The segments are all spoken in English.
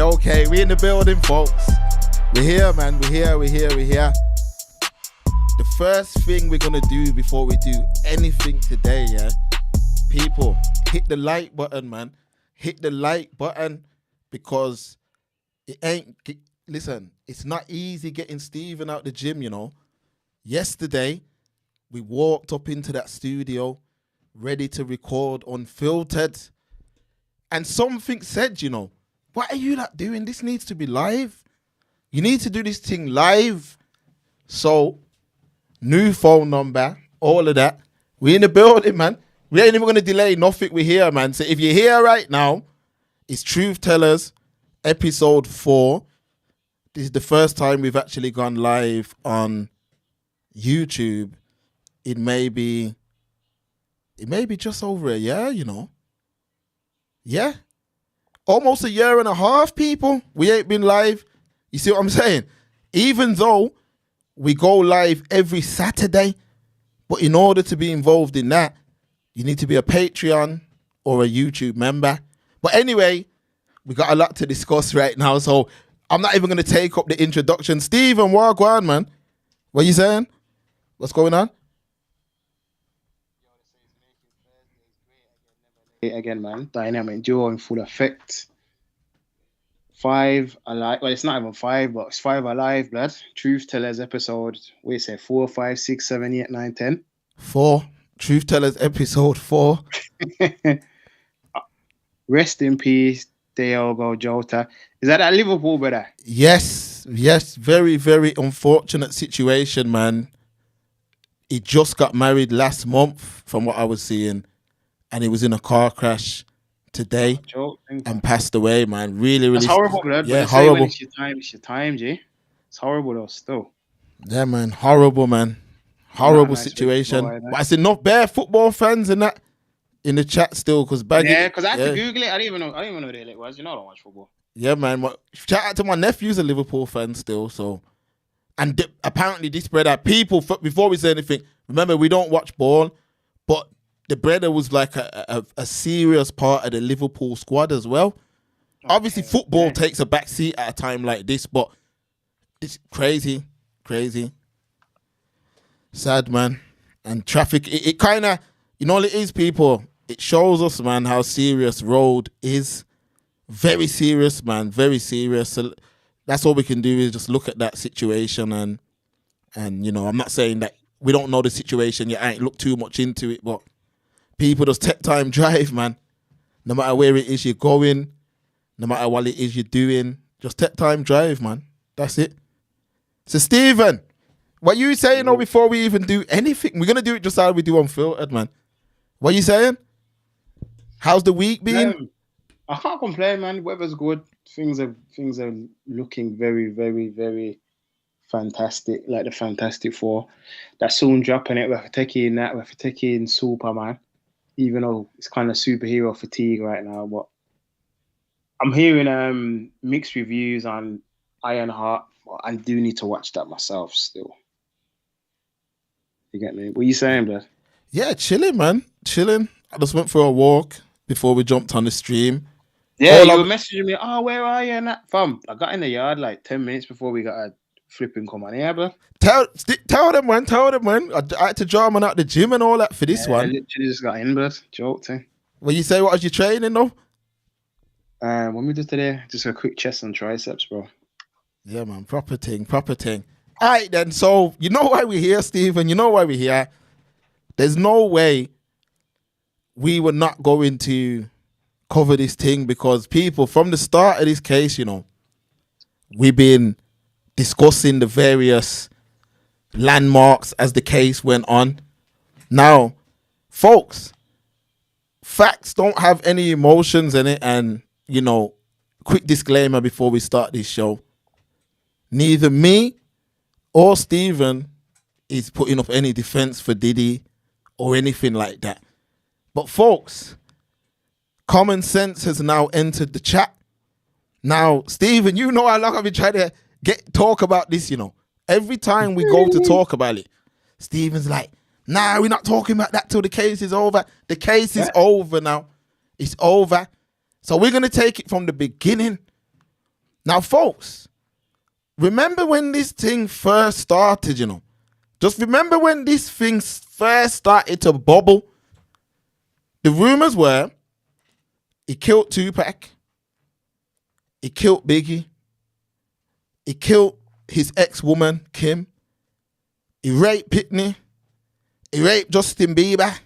Okay. We in the building, folks. We're here, man. We're here. The first thing we're gonna do before we do anything today, yeah? People, hit the like button, man. Hit the like button because listen, it's not easy getting Stephen out the gym, you know. Yesterday, we walked up into that studio, ready to record unfiltered. And something said, you know, what are you not doing? This needs to be live. You need to do this thing live. So, new phone number, all of that. We in the building, man. We ain't even going to delay nothing. We're here, man. So if you're here right now, it's Truth Tellers, episode 4. This is the first time we've actually gone live on YouTube. It may be just over a year, you know. Yeah. Almost a year and a half, people. We ain't been live. You see what I'm saying? Even though we go live every Saturday, but in order to be involved in that, you need to be a Patreon or a YouTube member. But anyway, we got a lot to discuss right now, so I'm not even going to take up the introduction. Stephen, wagwan, man. What are you saying? What's going on? Again, man. Dynamic duo in full effect. 5 alive. Well, it's not even 5, but it's 5 alive, blood. Truth Tellers episode. We say 4, 5, 6, 7, 8, 9, 10. 4. Truth Tellers episode 4. Rest in peace, Diogo Jota. Is that at Liverpool, brother? Yes. Very, very unfortunate situation, man. He just got married last month, from what I was seeing, and he was in a car crash today and passed away, man. Really. That's horrible, blood. Yeah, horrible. It's your time, G. It's horrible, though, still. Yeah, man. Horrible, man. Horrible situation. But I see enough bare football fans in that in the chat still, because because I had to Google it. I didn't even know who the hell it was. You know, I don't watch football. Yeah, man. Shout out to my nephew's a Liverpool fan still. So, and apparently this brother, people before we say anything, remember we don't watch ball, but the brother was like a serious part of the Liverpool squad as well. Okay, obviously, football takes a back seat at a time like this, but it's crazy. Sad, man. And traffic, it kind of, you know what it is, people? It shows us, man, how serious road is. Very serious, man. Very serious. So that's all we can do is just look at that situation and you know, I'm not saying that we don't know the situation yet. I ain't looked too much into it, but people just take time drive, man. No matter where it is you're going, no matter what it is you're doing, just take time drive, man. That's it. So, Stephen, what you saying before we even do anything? We're going to do it just how we do unfiltered, man. What you saying? How's the week been? I can't complain, man. Weather's good. Things are looking very, very, very fantastic, like the Fantastic Four. That's soon dropping it. We're taking that. We're taking Superman, even though it's kind of superhero fatigue right now. But I'm hearing mixed reviews on Ironheart. But I do need to watch that myself still. You get me? What are you saying, bro? Yeah, chilling, man. Chilling. I just went for a walk before we jumped on the stream. Yeah, you were messaging me, where are you? And that, fam, I got in the yard like 10 minutes before we got a flipping come on here, bro. Tell them, man. I had to draw man out the gym and all that for this one. I literally just got in, bro. Joke thing. Well, you say, what was your training, though? What we did today? Just a quick chest and triceps, bro. Yeah, man. Proper thing. All right, then. So, you know why we're here, Stephen? You know why we're here? There's no way we were not going to cover this thing because people, from the start of this case, you know, we've been discussing the various landmarks as the case went on. Now, folks, facts don't have any emotions in it. And, you know, quick disclaimer before we start this show. Neither me or Stephen is putting up any defense for Diddy or anything like that. But folks, common sense has now entered the chat. Now, Stephen, you know how long I've been trying to talk about this, you know. Every time we go to talk about it, Stephen's like, nah, we're not talking about that till the case is over. The case is over now. It's over. So we're going to take it from the beginning. Now, folks, remember when this thing first started, you know? Just remember when this thing first started to bubble. The rumors were he killed Tupac. He killed Biggie. He killed his ex-woman, Kim. He raped Pitney. He raped Justin Bieber.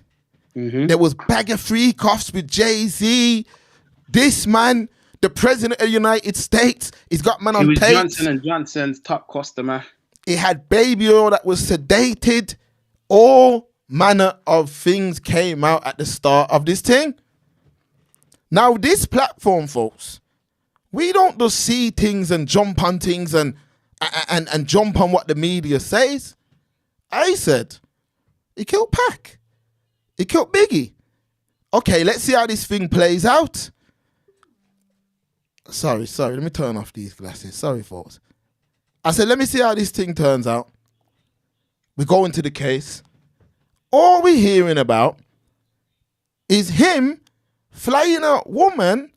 Mm-hmm. There was bag of free cuffs with Jay-Z. This man, the president of the United States, he's got man on He was tapes. Johnson & Johnson's top customer. He had baby oil that was sedated. All manner of things came out at the start of this thing. Now, this platform, folks, we don't just see things and jump on things and jump on what the media says. I said, he killed Pac. He killed Biggie. Okay, let's see how this thing plays out. Sorry, let me turn off these glasses. Sorry, folks. I said, let me see how this thing turns out. We go into the case. All we're hearing about is him flying a woman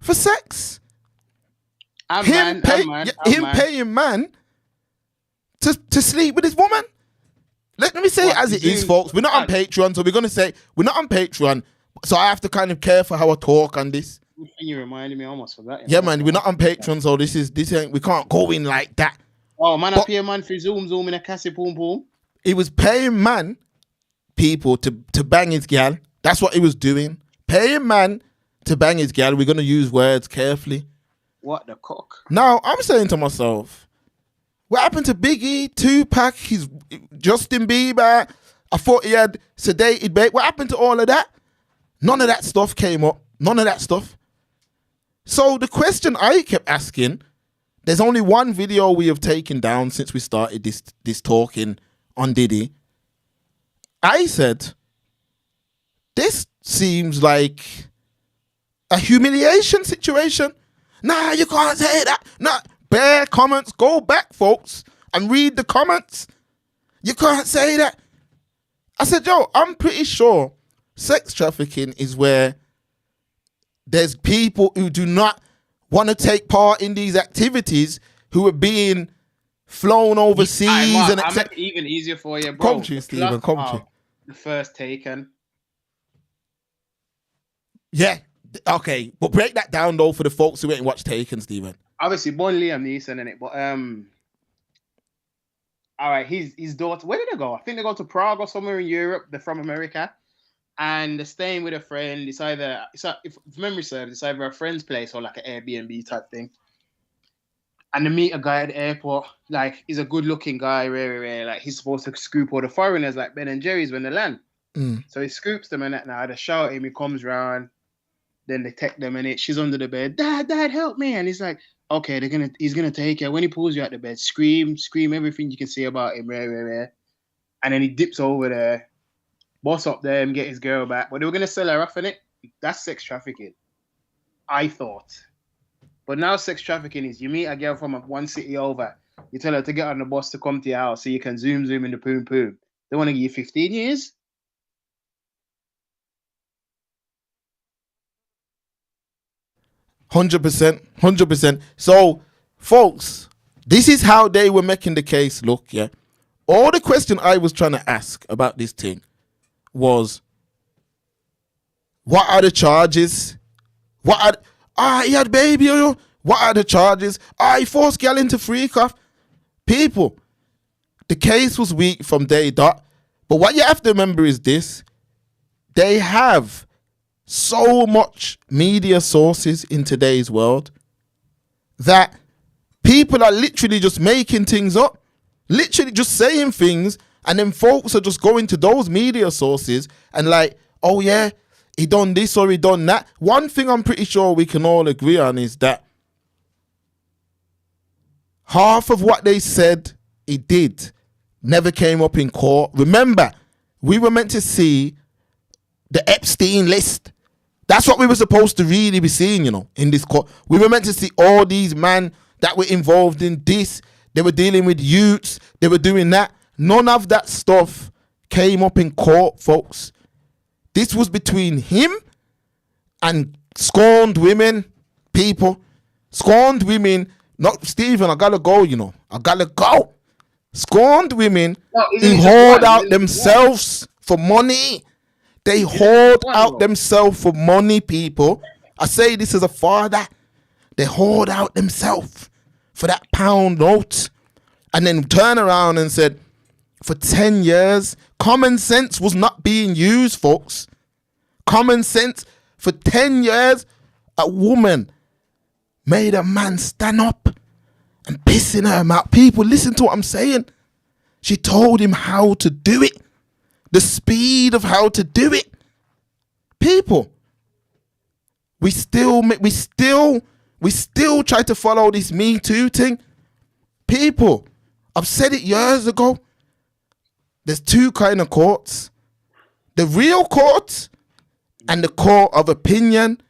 for sex. Him paying man to sleep with his woman. Let me say it as it is, folks. We're not on Patreon, so we're going to say we're not on Patreon. So I have to kind of care for how I talk on this. You reminded me, I almost forgot. Yeah, man, we're not on Patreon, so this ain't, we can't go in like that. Oh, man, I pay a man for zoom in a Cassie boom boom. He was paying people to bang his gal. That's what he was doing. Paying man to bang his gal. We're going to use words carefully. What the cock? Now, I'm saying to myself, what happened to Biggie, Tupac, his Justin Bieber? I thought he had sedated babe. What happened to all of that? None of that stuff came up. None of that stuff. So the question I kept asking, there's only one video we have taken down since we started this talking on Diddy. I said, this seems like a humiliation situation. Nah, you can't say that. Nah, bare comments. Go back, folks, and read the comments. You can't say that. I said, yo, I'm pretty sure sex trafficking is where there's people who do not want to take part in these activities who are being flown overseas. Mark, and I'll make it even easier for you, bro. Come to you, Stephen. Come to you. The first Taken. Yeah. Okay. But break that down, though, for the folks who ain't watched Taken, Stephen. Obviously, born Liam Neeson in it, but all right, his daughter. Where did they go? I think they go to Prague or somewhere in Europe. They're from America, and they're staying with a friend. If memory serves, it's either a friend's place or like an Airbnb type thing. And they meet a guy at the airport. Like, he's a good-looking guy, rare. Like, he's supposed to scoop all the foreigners like Ben and Jerry's when they land. So he scoops them and that. Now they shout him. He comes round. Then they take them and she's under the bed. Dad, help me! And he's like, okay, he's gonna take her. When he pulls you out the bed, scream everything you can say about him, rare. And then he dips over there, boss up there and get his girl back. But they were gonna sell her off in it. That's sex trafficking, I thought. But now sex trafficking is you meet a girl from one city over, you tell her to get on the bus to come to your house so you can zoom in the poom. They want to give you 15 years. $100%. So, folks, this is how they were making the case look, yeah? All the question I was trying to ask about this thing was, what are the charges? He had baby, what are the charges? He forced gal into freak off. People, the case was weak from day dot. But what you have to remember is this. They have so much media sources in today's world that people are literally just making things up, literally just saying things, and then folks are just going to those media sources and like, oh yeah, he done this or he done that. One thing I'm pretty sure we can all agree on is that half of what they said he did never came up in court. Remember, we were meant to see the Epstein list. That's what we were supposed to really be seeing, in this court. We were meant to see all these men that were involved in this. They were dealing with youths. They were doing that. None of that stuff came up in court, folks. This was between him and scorned women, people. Scorned women, not Stephen, I gotta go, you know. I gotta go. Scorned women who hoard out themselves for money. They hoard out themselves for money, people. I say this as a father. They hoard out themselves for that pound note. And then turn around and said, for 10 years, common sense was not being used, folks. Common sense. For 10 years, a woman made a man stand up and pissing her mouth. People, listen to what I'm saying. She told him how to do it. The speed of how to do it. People, we still try to follow this Me Too thing. People, I've said it years ago. There's two kind of courts. The real court and the court of opinion.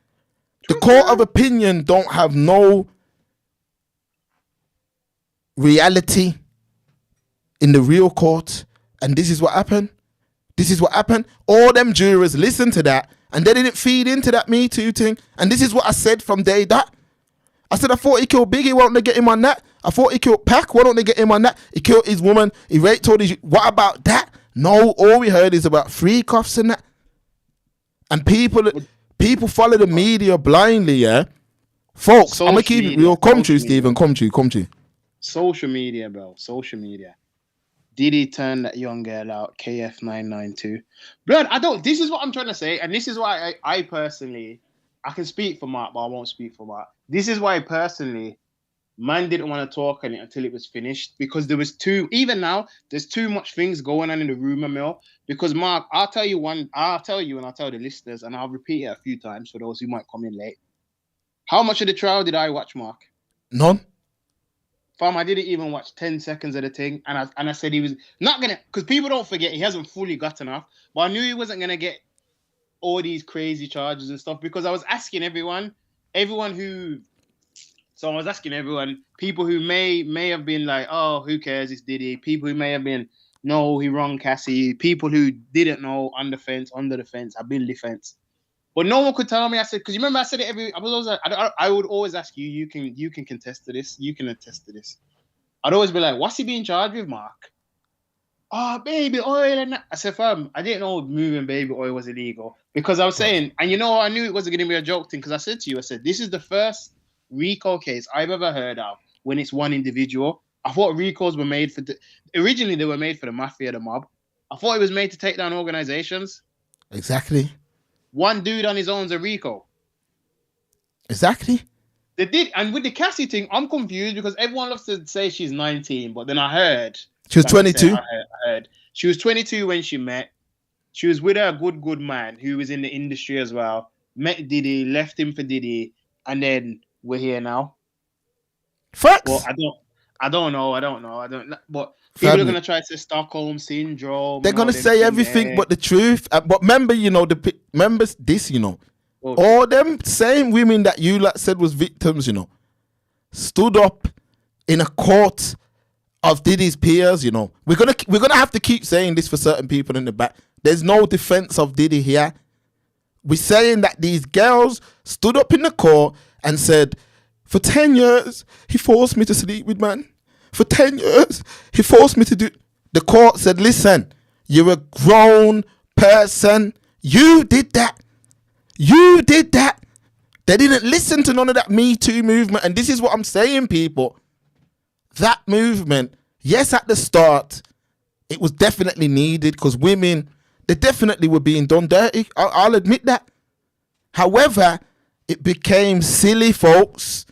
The court of opinion don't have no reality in the real court. And this is what happened. This is what happened. All them jurors listened to that and they didn't feed into that Me Too thing. And this is what I said from day dot. I said, I thought he killed Biggie, why don't they get him on that? I thought he killed Pac, why don't they get him on that? He killed his woman, he raped all these. What about that? No, all we heard is about free cuffs and that. And people follow the media blindly, yeah? Folks, social I'm going to keep it real. Come true, Stephen, come true. Social media, bro, social media. Diddy turned that young girl out, KF992. Blood, this is what I'm trying to say, and this is why I personally, I can speak for Mark, but I won't speak for Mark. This is why personally, man didn't want to talk on it until it was finished, because there was even now, there's too much things going on in the rumor mill. Because Mark, I'll tell you and I'll tell the listeners, and I'll repeat it a few times for those who might come in late. How much of the trial did I watch, Mark? None. Fam, I didn't even watch 10 seconds of the thing, and I said he was not gonna, because people don't forget he hasn't fully gotten off, but I knew he wasn't gonna get all these crazy charges and stuff, because I was asking everyone people who may have been like, oh, who cares, it's Diddy, people who may have been, no, he wrong Cassie, people who didn't know, on the fence, under the fence, I've been defense. But no one could tell me. I said, because you remember I said it I would always ask you, you can contest to this, you can attest to this. I'd always be like, what's he being charged with, Mark? Oh, baby oil and that. I said, fam, I didn't know moving baby oil was illegal, because I was saying, and you know, I knew it wasn't going to be a joke thing, because I said to you, I said, this is the first RICO case I've ever heard of when it's one individual. I thought RICOs were made originally they were made for the mafia, the mob. I thought it was made to take down organizations. Exactly. One dude on his own is a RICO. Exactly. They did, and with the Cassie thing, I'm confused, because everyone loves to say she's 19, but then I heard she was 22. I heard she was 22 when she met. She was with a good man who was in the industry as well. Met Diddy, left him for Diddy, and then we're here now. Facts. Well, I don't know. But people are gonna try to say Stockholm syndrome. They're gonna say everything but the truth. But remember, remember this, Okay. All them same women that you said was victims, stood up in a court of Diddy's peers. We're gonna have to keep saying this for certain people in the back. There's no defense of Diddy here. We're saying that these girls stood up in the court and said, for 10 years, he forced me to sleep with man. For 10 years, he forced me to do. The court said, listen, you're a grown person. You did that. You did that. They didn't listen to none of that Me Too movement. And this is what I'm saying, people. That movement, yes, at the start, it was definitely needed, because women, they definitely were being done dirty. I'll admit that. However, it became silly, folks.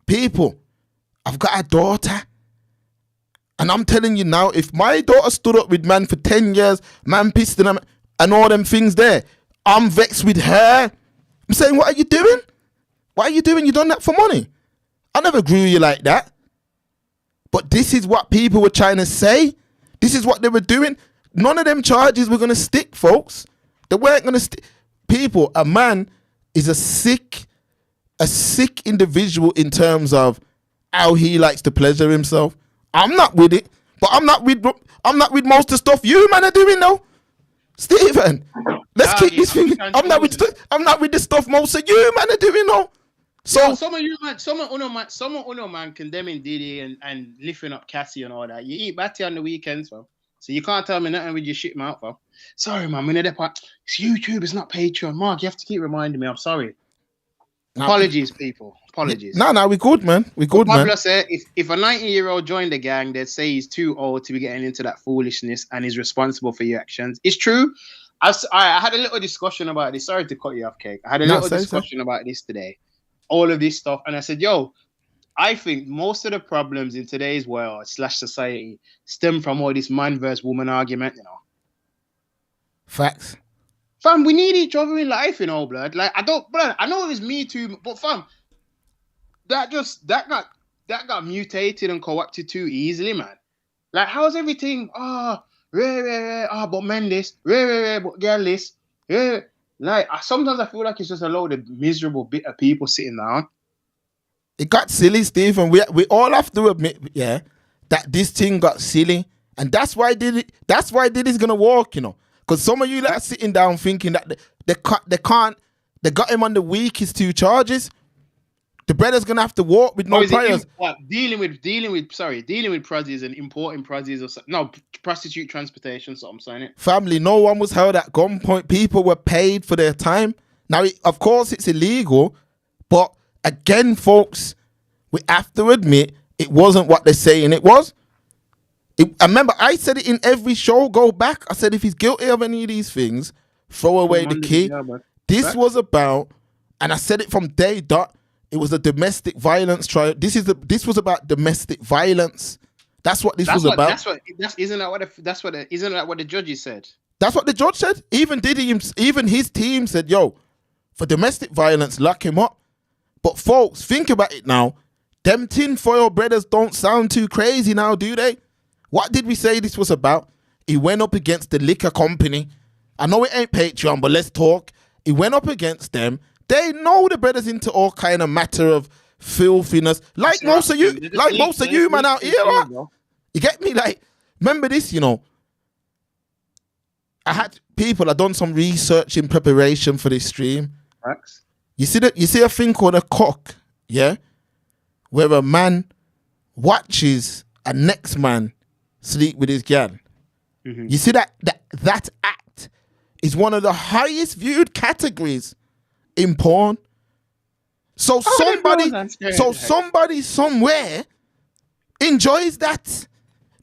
People, I've got a daughter, and I'm telling you now, if my daughter stood up with man for 10 years, man pissed in them, and all them things there, I'm vexed with her. I'm saying, what are you doing? What are you doing? You done that for money? I never grew you like that. But this is what people were trying to say. This is what they were doing. None of them charges were going to stick, folks. They weren't going to stick. People, a man is a sick individual in terms of how he likes to pleasure himself. I'm not with it, but I'm not with most of the stuff you man are doing though. Stephen, let's keep this thing. I'm not with the stuff most of you man are doing though. So some of you man, some uno man condemning Diddy and lifting up Cassie and all that. You eat batty on the weekends, fam. So you can't tell me nothing with your shit mouth, fam. Sorry, man. It's YouTube, it's not Patreon. Mark, you have to keep reminding me. I'm sorry. Apologies, people. Apologies. No, we good, man. We good, man. Pablo said if a 90-year-old joined the gang, they'd say he's too old to be getting into that foolishness and is responsible for your actions. It's true. I had a little discussion about this. Sorry to cut you off, Cake. I had a little discussion about this today. All of this stuff. And I said, I think most of the problems in today's world / society stem from all this man versus woman argument, Facts. Fam, we need each other in life, blood. Like, I know it was me too, but fam, that got mutated and co-opted too easily, man. Like, how's everything? But men this, but girl this. Like, sometimes I feel like it's just a load of miserable bit of people sitting down. It got silly, Steve, and we all have to admit, that this thing got silly, and that's why Diddy's gonna walk, Because some of you are sitting down thinking that they got him on the weakest 2 charges. The brother's gonna have to walk with no priors. Dealing with prozzies and importing prozzies or something. No, prostitute transportation. So I'm saying it. Family, no one was held at gunpoint. People were paid for their time. Now, of course, it's illegal, but again, folks, we have to admit it wasn't what they're saying it was. I remember I said it in every show. Go back. I said if he's guilty of any of these things, throw away the key. This was about, and I said it from day dot. It was a domestic violence trial. This was about domestic violence. That's what this was about. Isn't that what the judges said? That's what the judge said. Even Diddy, even his team said, for domestic violence, lock him up. But folks, think about it now. Them tinfoil brothers don't sound too crazy now, do they? What did we say this was about? He went up against the liquor company. I know it ain't Patreon, but let's talk. He went up against them. They know the brothers into all kind of matter of filthiness. Like most of you man out here. You get me? Like, remember this, I had people, I done some research in preparation for this stream. Facts. You see a thing called a cock, where a man watches a next man sleep with his gal. Mm-hmm. You see that act is one of the highest viewed categories in porn. So somebody somewhere enjoys that.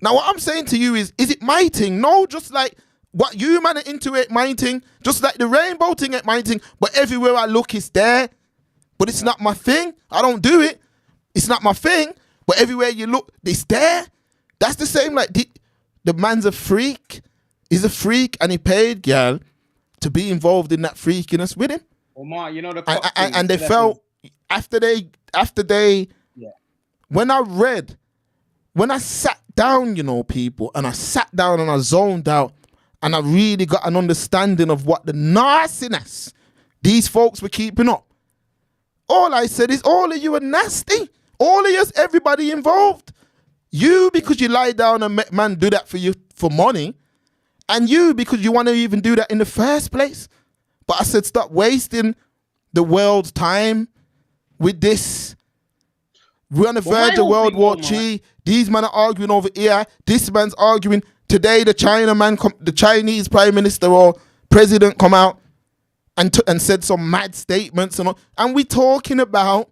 Now what I'm saying to you is it my thing? No, just like what you man are into it, my thing. Just like the rainbow thing at my thing. But everywhere I look, it's there. But it's not my thing. I don't do it. It's not my thing. But everywhere you look, it's there. That's the same. Like the man's a freak. He's a freak, and he paid girl to be involved in that freakiness with him. Well, Ma, the and they felt after they when I sat down, people, and I sat down and I zoned out, and I really got an understanding of what the nastiness these folks were keeping up. All I said is all of you are nasty. All of us, everybody involved. You, because you lie down and make man do that for you for money, and you, because you want to even do that in the first place. But I said, stop wasting the world's time with this. We're on the verge of World War III. These men are arguing over here. This man's arguing. Today, the Chinese Prime Minister or President come out and said some mad statements. And we talking about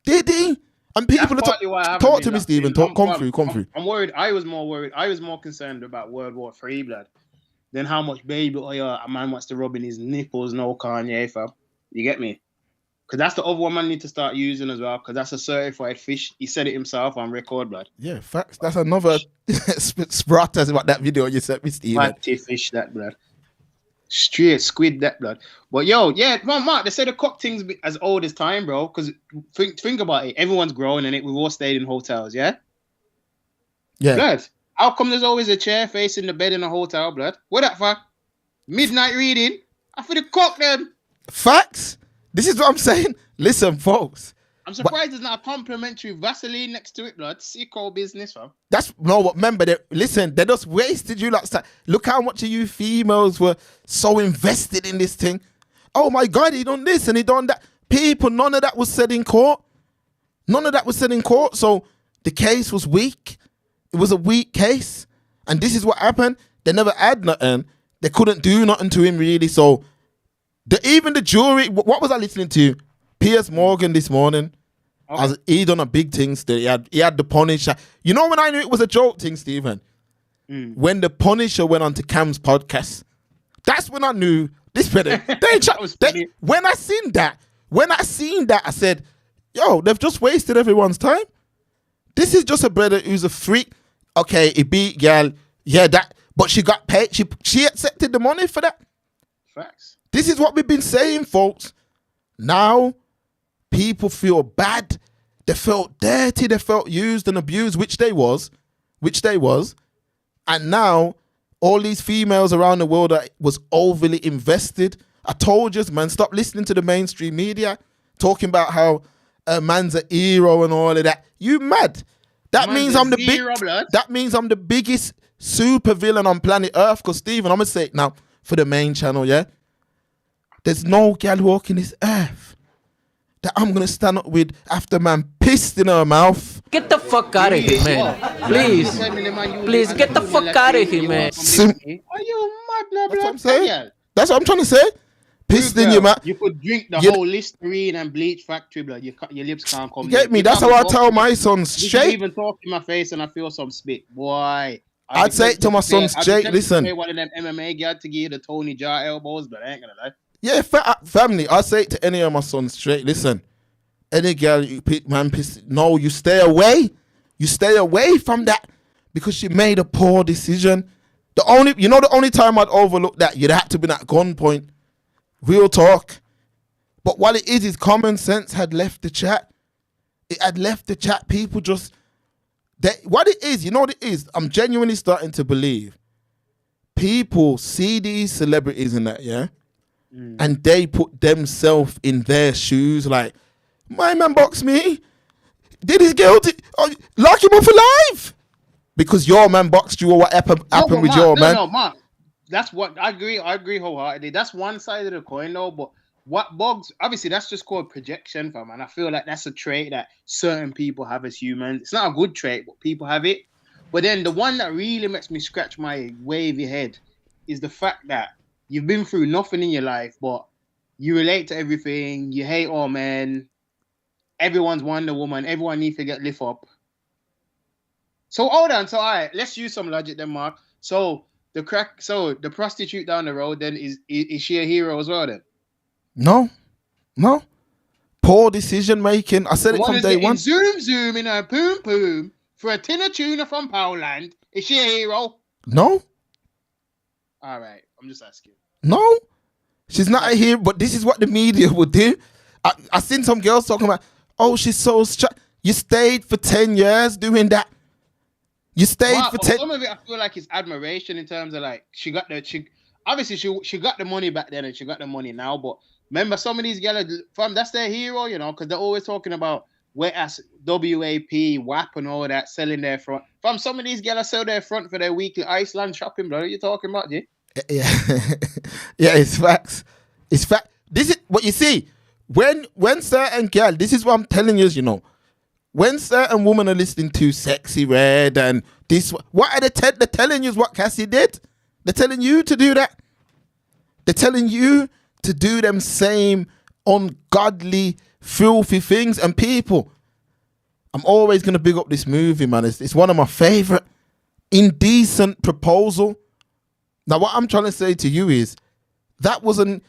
Diddy. And people talk to me, Stephen. Come through. I'm worried. I was more concerned about World War III, blood, than how much baby oil a man wants to rub in his nipples. No Kanye, fam. You get me? Because that's the other one man need to start using as well. Because that's a certified fish. He said it himself on record, blood. Yeah, facts. That's another sprat about that video you sent me, Stephen. Fatty fish, that blood. Straight squid, that blood. But Mark, they say the cock thing's as old as time, bro. Because think about it. Everyone's growing in it. We've all stayed in hotels, yeah? Yeah. Blood. How come there's always a chair facing the bed in a hotel, blood? What that for? Midnight reading? I for the cock them. Facts. This is what I'm saying. Listen, folks. I'm surprised there's not a complimentary Vaseline next to it, blood. Sicko business, fam. Remember, they just wasted you. Look how much of you females were so invested in this thing. Oh my God, he done this and he done that. people, none of that was said in court. None of that was said in court. So the case was weak. It was a weak case. And this is what happened. They never had nothing. They couldn't do nothing to him, really. So even the jury, what was I listening to? Piers Morgan this morning. Okay. He done a big thing still. He had the Punisher. You know when I knew it was a joke thing, Stephen? When the Punisher went on to Cam's podcast. That's when I knew this better. When I seen that, I said, yo, they've just wasted everyone's time. This is just a brother who's a freak. Okay, he beat girl. Yeah, that. But she got paid. She accepted the money for that. Facts. This is what we've been saying, folks. Now, people feel bad. They felt dirty. They felt used and abused, which they was. And now, all these females around the world that was overly invested. I told you, man, stop listening to the mainstream media talking about how a man's a hero and all of that. You mad? That means I'm the biggest super villain on planet Earth. Because Stephen, I'm gonna say it now for the main channel, yeah. There's no gal walking this earth that I'm gonna stand up with after man pissed in her mouth. Get the fuck out of here, man. Please get the fuck out of here, man. Are you mad, now, That's what I'm saying. That's what I'm trying to say. Pissed in your mouth. You could drink the whole Listerine and bleach factory blood. Your lips can't come. You get me? That's how I tell my son straight. You even talk in my face and I feel some spit, boy. I'd say it to my son straight. Listen, one of them MMA guys to give you the Tony Jar elbows, but I ain't gonna lie. Yeah, family. I say it to any of my sons straight. Listen, any girl you pick, man, pissed. No, you stay away. You stay away from that because she made a poor decision. The only time I'd overlook that, you'd have to be at gunpoint. Real talk. But what it is common sense had left the chat. It had left the chat. People just... what it is, you know what it is? I'm genuinely starting to believe. People see these celebrities in that, yeah? And they put themselves in their shoes like, my man boxed me. Diddy's guilty. Oh, lock him up alive. Because your man boxed you or what happened with your man. No, Mark. That's what I agree wholeheartedly. That's one side of the coin, though. But what bugs, obviously, that's just called projection, fam. And I feel like that's a trait that certain people have as humans. It's not a good trait, but people have it. But then the one that really makes me scratch my wavy head is the fact that you've been through nothing in your life, but you relate to everything. You hate all men. Everyone's Wonder Woman. Everyone needs to get lift up. So hold on. So all right, let's use some logic then, Mark. So the prostitute down the road, then is she a hero as well then? No. Poor decision making. I said it from day one. Zoom in her poom for a tin of tuna from Poland. Is she a hero? No. All right, I'm just asking. No, she's not a hero. But this is what the media would do. I seen some girls talking about, oh, she's so you stayed for 10 years doing that. You stayed for 10. Some of it, I feel like it's admiration in terms of like she got the money back then and she got the money now. But remember, some of these girls, fam, that's their hero, you know, because they're always talking about wet ass WAP, WAP, and all that, selling their front. Fam, some of these girls sell their front for their weekly Iceland shopping, bro. What are you talking about, G? Yeah, yeah, it's facts. It's fact. This is what you see when certain girl. This is what I'm telling you. You know. When certain women are listening to Sexy Red and this, what are they're telling you is what Cassie did. They're telling you to do that. They're telling you to do them same ungodly, filthy things. And people, I'm always going to big up this movie, man. It's one of my favorite. Indecent Proposal. Now, what I'm trying to say to you is that wasn't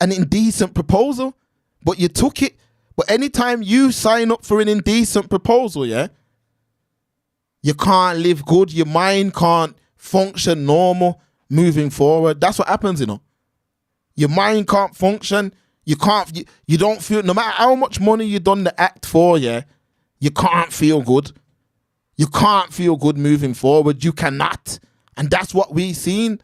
an indecent proposal, but you took it. But anytime you sign up for an indecent proposal, yeah, you can't live good. Your mind can't function normal moving forward. That's what happens, you know. Your mind can't function. You don't feel, no matter how much money you done the act for, yeah, you can't feel good. You can't feel good moving forward. You cannot. And that's what we seen.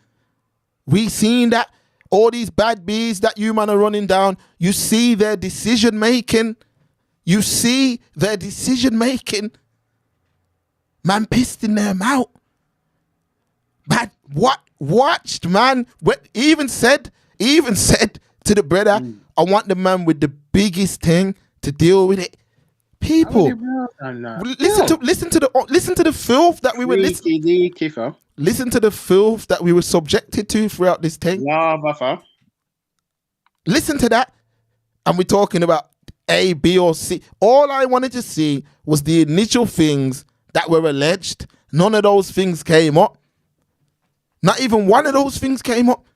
We seen that. All these bad bees that you man are running down, you see their decision making. You see their decision making. Man pissed in their mouth. Man, what watched, man? Even said to the brother, I want the man with the biggest thing to deal with it. People, listen to the filth that we were listen to the filth that we were subjected to throughout this thing. Listen to that, and we're talking about A, B, or C. All I wanted to see was the initial things that were alleged. None of those things came up. Not even one of those things came up.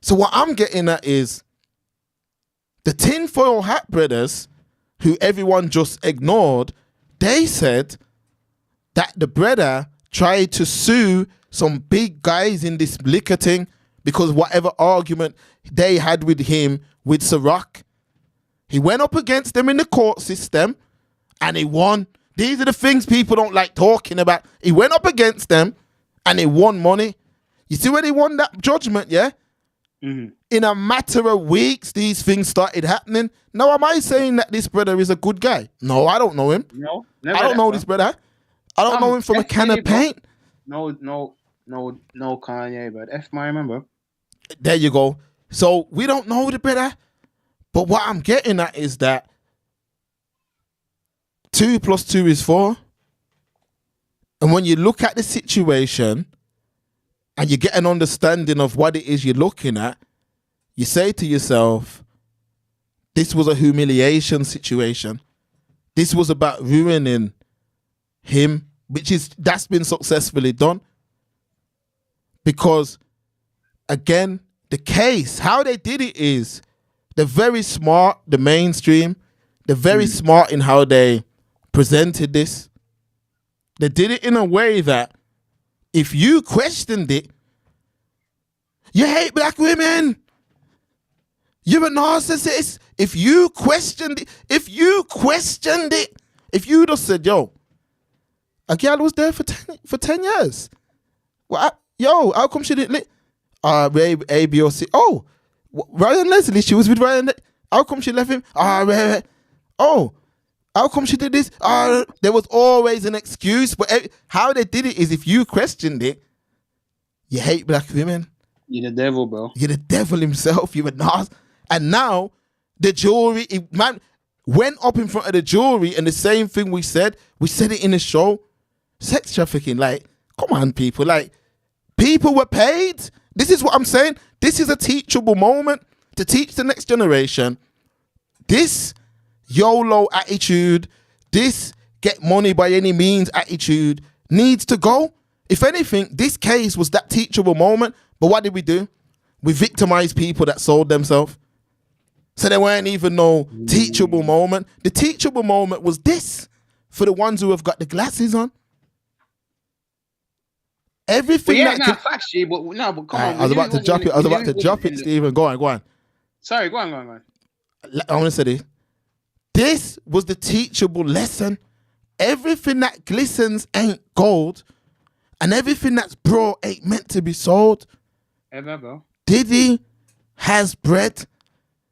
So what I'm getting at is the tinfoil hat brothers, who everyone just ignored, they said that the brother tried to sue some big guys in this liquor thing because whatever argument they had with him with Ciroc, he went up against them in the court system and he won. These are the things people don't like talking about. He went up against them and he won money. You see when he won that judgment, yeah? Mm-hmm. In a matter of weeks, these things started happening. Now, am I saying that this brother is a good guy? No, I don't know him. No, I don't know this brother. I don't know him from a can of paint. No, Kanye, but F my remember. There you go. So we don't know the brother. But what I'm getting at is that 2 + 2 is 4. And when you look at the situation and you get an understanding of what it is you're looking at, you say to yourself, this was a humiliation situation. This was about ruining him, that's been successfully done. Because, again, the case, how they did it is, they're very smart, the mainstream. They're very smart in how they presented this. They did it in a way that if you questioned it, you hate black women. You're a narcissist. If you questioned it, if you just said, yo, a girl was there for 10 years. Well, how come she didn't A, B, or C? Oh, Ryan Leslie, she was with Ryan. How come she left him? Oh, how come she did this? There was always an excuse. But how they did it is if you questioned it, you hate black women. You're the devil, bro. You're the devil himself. You're a narcissist. And now the jury, man, went up in front of the jury and the same thing we said it in the show. Sex trafficking, like, come on, people. Like, people were paid. This is what I'm saying. This is a teachable moment to teach the next generation. This YOLO attitude, this get money by any means attitude needs to go. If anything, this case was that teachable moment. But what did we do? We victimized people that sold themselves. So there weren't even no teachable moment. The teachable moment was this for the ones who have got the glasses on. Everything but come on. I was about to drop it, Stephen. Go on. Sorry, go on. I want to say this. This was the teachable lesson. Everything that glistens ain't gold, and everything that's brought ain't meant to be sold. Ever, bro. Diddy has bread.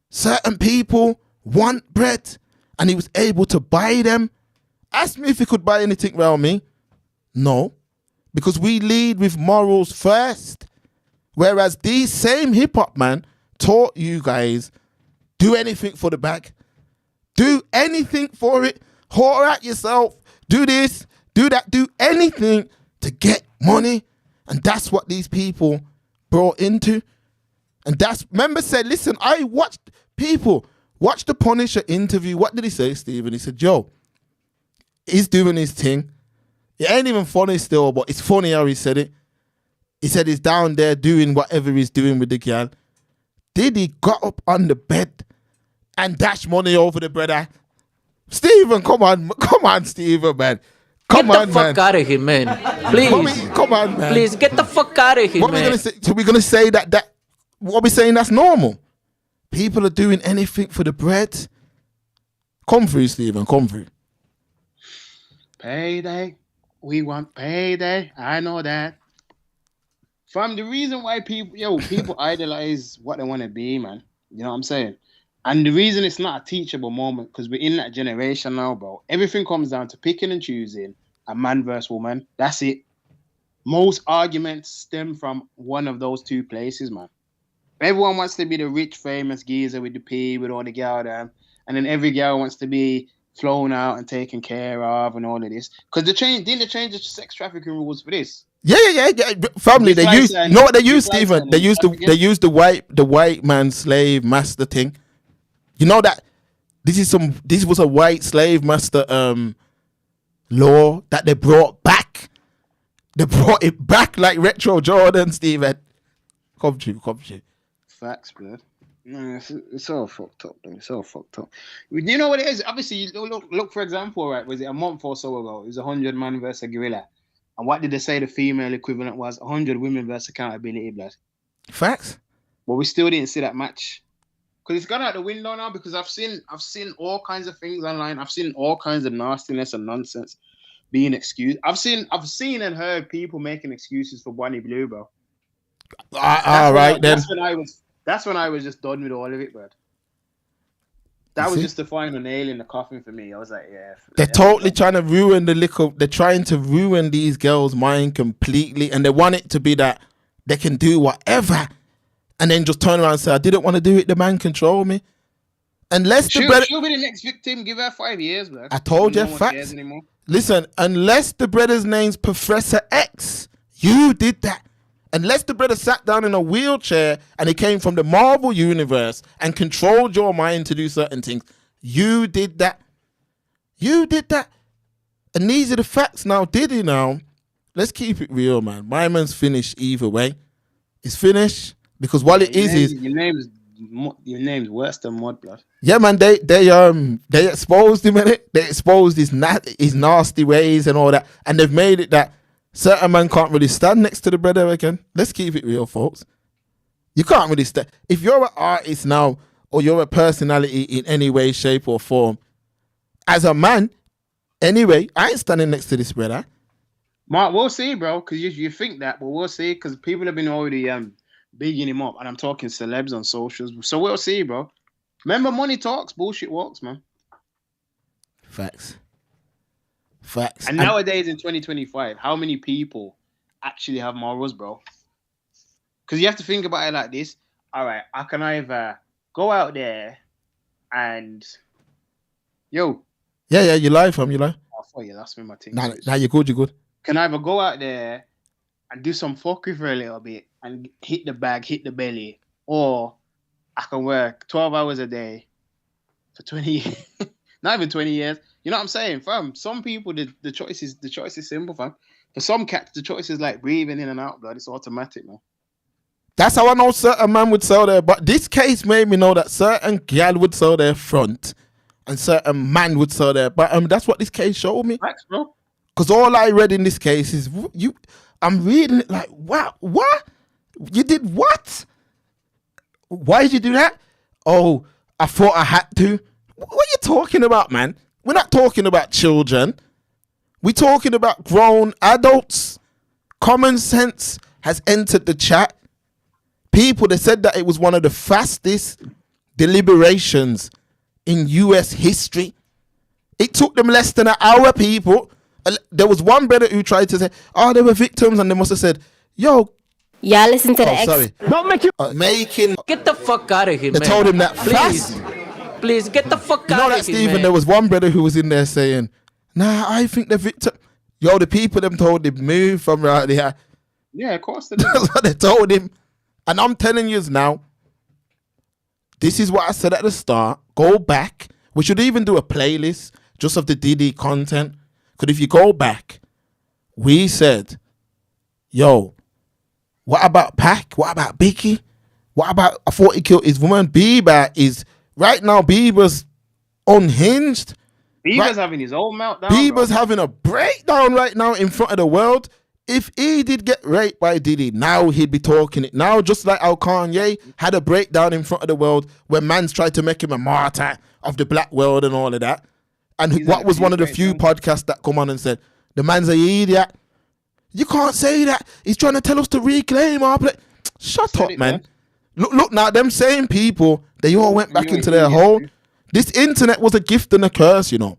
Certain people want bread, and he was able to buy them. Ask me if he could buy anything around me. No, because we lead with morals first. Whereas these same hip-hop man taught you guys, do anything for the bag. Do anything for it. Whore out yourself. Do this, do that, do anything to get money. And that's what these people brought into. And remember said, listen, I watched watch the Punisher interview. What did he say, Stephen? He said, yo, he's doing his thing. It ain't even funny still, but it's funny how he said it. He said he's down there doing whatever he's doing with the girl. Diddy got up on the bed and dashed money over the brother. Stephen, come on, Stephen, man. Get the fuck out of here, man. Please. Come on, man. Please, get the fuck out of here, what man. We're going to say that what we're saying that's normal. People are doing anything for the bread. Come through, Stephen. Come through. Payday. We want payday. I know that. From the reason why people idolize what they want to be, man. You know what I'm saying? And the reason it's not a teachable moment, because we're in that generation now, bro. Everything comes down to picking and choosing a man versus woman. That's it. Most arguments stem from one of those two places, man. Everyone wants to be the rich, famous geezer with the P, with all the girl them. And then every girl wants to be flown out and taken care of and all of this. Because didn't they change the sex trafficking rules for this? Yeah. Family, they use. You know what they use, Stephen? They use the white man slave master thing. You know that this was a white slave master law that they brought back. They brought it back like retro Jordan, Stephen. Come true. Facts, blood. No, it's all fucked up, though. It's all fucked up. You know what it is? Obviously, look for example, right? Was it a month or so ago? It was 100 man versus a gorilla. And what did they say the female equivalent was? 100 women versus accountability, blood. Facts. But we still didn't see that match. Because it's gone out the window now, because I've seen all kinds of things online. I've seen all kinds of nastiness and nonsense being excused. I've seen and heard people making excuses for Bonnie Blue, bro. All right, then. That's when I was just done with all of it, bro. That was just the final nail in the coffin for me. I was like, yeah. They're totally trying to ruin they're trying to ruin these girls' mind completely, and they want it to be that they can do whatever, and then just turn around and say, I didn't want to do it, the man control me. Unless she'll be the next victim, give her 5 years, bro. I told you, facts. Listen, unless the brother's name's Professor X, you did that. Unless the brother sat down in a wheelchair and he came from the Marvel universe and controlled your mind to do certain things, you did that. You did that. And these are the facts now. Diddy now, let's keep it real, man. My man's finished either way. It's finished because what it is your name's worse than mud, blood. Yeah, man. They exposed him in it. They exposed his nasty ways and all that, and they've made it that certain man can't really stand next to the brother again. Let's keep it real, folks. You can't really stand. If you're an artist now or you're a personality in any way, shape, or form, as a man, anyway, I ain't standing next to this brother. Mark, we'll see, bro. Because you think that, but we'll see. Because people have been already bigging him up, and I'm talking celebs on socials. So we'll see, bro. Remember, money talks, bullshit walks, man. Facts. And nowadays in 2025, how many people actually have morals, bro? Because you have to think about it like this. All right, I can either go out there and Yeah, you lie, fam, you lie. I thought you lost me my thing. Nah, you're good. Can I either go out there and do some fuckery for a little bit and hit the bag, hit the belly, or I can work 12 hours a day for 20 years. Not even 20 years. You know what I'm saying, fam? Some people, the choice is simple, fam. For some cats, the choice is like breathing in and out, blood. It's automatic, man. That's how I know certain man would sell their, but this case made me know that certain gal would sell their front and certain man would sell their bottom. That's what this case showed me. Thanks, bro. Because all I read in this case is I'm reading it like, what? You did what? Why did you do that? Oh, I thought I had to. What are you talking about, man? We're not talking about children. We're talking about grown adults. Common sense has entered the chat. People, they said that it was one of the fastest deliberations in US history. It took them less than an hour, people. There was one brother who tried to say, they were victims, and they must have said, yo. Yeah, listen to the sorry. Don't make you making. Get the fuck out of here, they man. They told him that please. fast. Please, get the fuck you out know of that, here, Stephen, man. there was one brother who was in there saying, nah, I think the victim. Yo, the people them told him, move from right there. Yeah, of course they did. That's what they told him. And I'm telling you now, this is what I said at the start. Go back. We should even do a playlist just of the Diddy content. Because if you go back, we said, yo, what about Pac? What about Biggie? What about, I thought he killed his woman? Bieber is, right now, Bieber's unhinged. Bieber's having his own meltdown. Bieber's having a breakdown right now in front of the world. If he did get raped by Diddy, now he'd be talking it. Now, just like how Kanye had a breakdown in front of the world where man's tried to make him a martyr of the black world and all of that. And what was one of the few podcasts that come on and said, the man's an idiot. You can't say that. He's trying to tell us to reclaim our place. Shut up, man. Look now, them same people, they all went back into their hole. This internet was a gift and a curse, you know,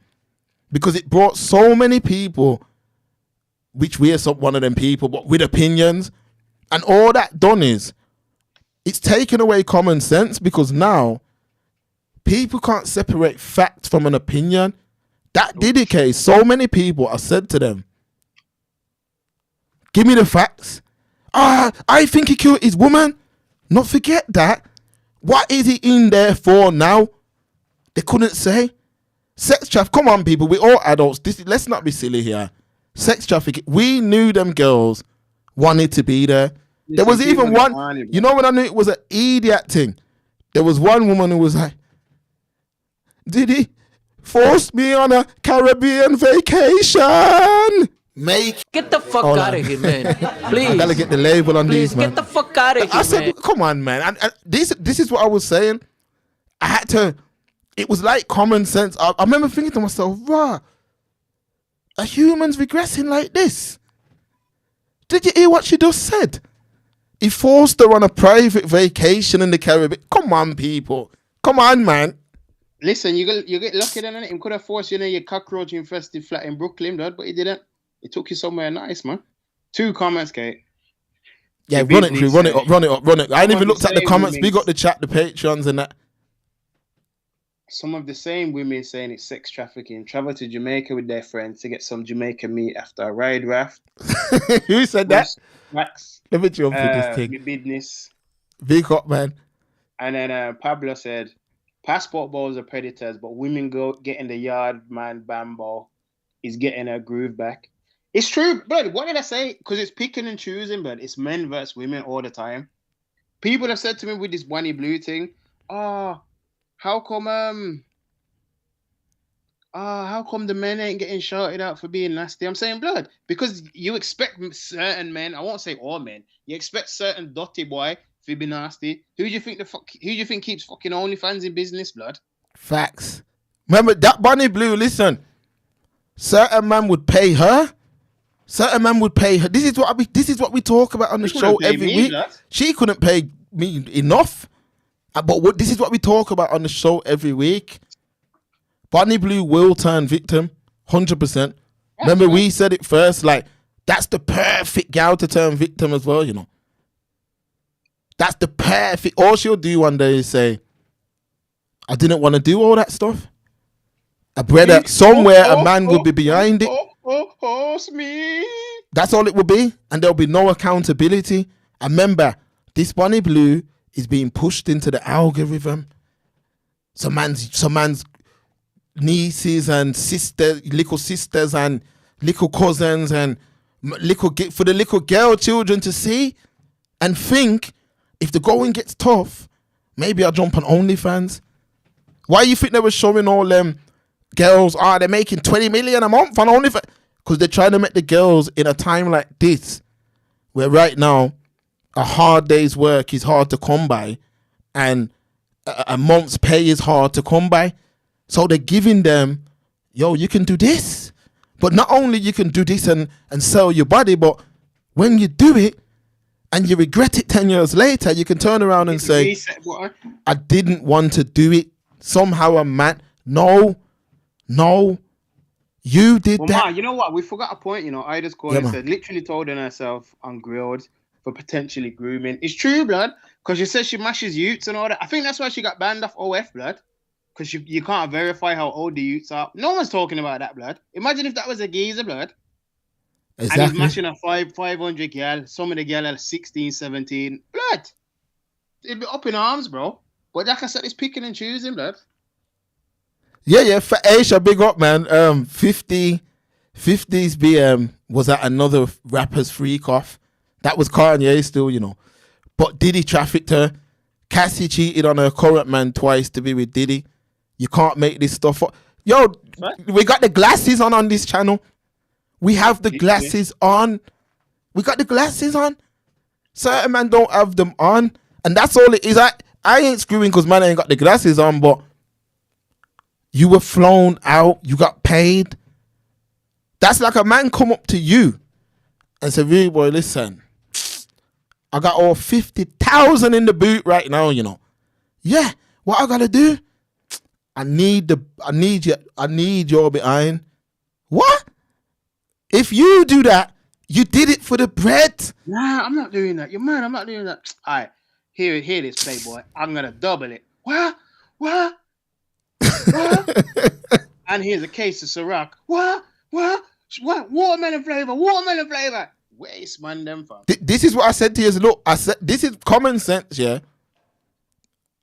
because it brought so many people, which we are one of them people, but with opinions. And all that done is, it's taken away common sense because now people can't separate fact from an opinion. That Diddy case, so many people, I said to them, give me the facts. I think he killed his woman. Not forget that. What is he in there for now? They couldn't say. Sex trafficking. Come on, people. We're all adults. Let's not be silly here. Sex trafficking. We knew them girls wanted to be there. There was even one. You know when I knew it was an idiot thing? There was one woman who was like, "Did he force me on a Caribbean vacation?" Get the fuck out of here, man. Please. I gotta get the label on these, man. Get the fuck out of here, I said, man. come on, man. And this is what I was saying. I had to. It was like common sense. I remember thinking to myself, "Rah, are humans regressing like this?" Did you hear what she just said? He forced her on a private vacation in the Caribbean. Come on, people. Come on, man. Listen, you get lucky then, innit? He could have forced you in your cockroach infested flat in Brooklyn, blood, but he didn't. He took you somewhere nice, man. 2 comments, Kate. Yeah, run it, crew. Run it up. I ain't even looked at the comments. We got the chat, the Patreons and that. Some of the same women saying it's sex trafficking. Travel to Jamaica with their friends to get some Jamaican meat after a ride raft. Who said that? Max. Let me jump in this thing. My business. Big up, man. And then Pablo said, passport balls are predators, but women get in the yard, man, bambo is getting her groove back. It's true, but what did I say? Because it's picking and choosing, but it's men versus women all the time. People have said to me with this Bonnie Blue thing, how come the men ain't getting shouted out for being nasty? I'm saying, blood, because you expect certain men, I won't say all men, you expect certain dirty boy to be nasty. Who do you think keeps fucking OnlyFans in business, blood? Facts. Remember that Bonnie Blue, listen, certain man would pay her. Certain man would pay her. This is what we talk about on the show every week. She couldn't pay me enough. But this is what we talk about on the show every week. Bonnie Blue will turn victim, 100%. Remember, we said it first, like, that's the perfect gal to turn victim as well, you know. That's the perfect. All she'll do one day is say, I didn't want to do all that stuff. A brother, somewhere a man will be behind it. Me. That's all it will be. And there'll be no accountability. And remember, this Bonnie Blue is being pushed into the algorithm. Some man's nieces and little sisters and little cousins and for the little girl children to see and think, if the going gets tough, maybe I'll jump on OnlyFans. Why you think they were showing all them girls, they're making 20 million a month on OnlyFans? Because they're trying to make the girls in a time like this, where right now, a hard day's work is hard to come by and a month's pay is hard to come by. So they're giving them, you can do this. But not only you can do this and sell your body, but when you do it and you regret it 10 years later, you can turn around and say, I didn't want to do it. Somehow I'm mad. No, you did that. Man, you know what? We forgot a point, I just called and said, literally told on herself on Grilled for potentially grooming. It's true, blood, because she says she mashes youths and all that. I think that's why she got banned off OF, blood, because you can't verify how old the youths are. No one's talking about that, blood. Imagine if that was a geezer, blood. Exactly. And he's mashing a 500 gal. Some of the gal are 16, 17. Blood. It'd be up in arms, bro. But like I said, it's picking and choosing, blood. Yeah. For Aisha, big up, man. 50's BM was at another rapper's freak off. That was Kanye still, But Diddy trafficked her. Cassie cheated on her current man twice to be with Diddy. You can't make this stuff up. Yo, we got the glasses on this channel. We have the glasses on. We got the glasses on. Certain man don't have them on. And that's all it is. I ain't screwing because man ain't got the glasses on, but you were flown out. You got paid. That's like a man come up to you and say, really, boy, listen, I got all 50,000 in the boot right now, Yeah, what I gotta do? I need your behind. What? If you do that, you did it for the bread. Nah, I'm not doing that. You're mad. I'm not doing that. All right. Hear this, Playboy. I'm gonna double it. What? And here's a case of Ciroc. What? Watermelon flavor. Waste man them fam. This is what I said to you. Look, I said this is common sense, yeah.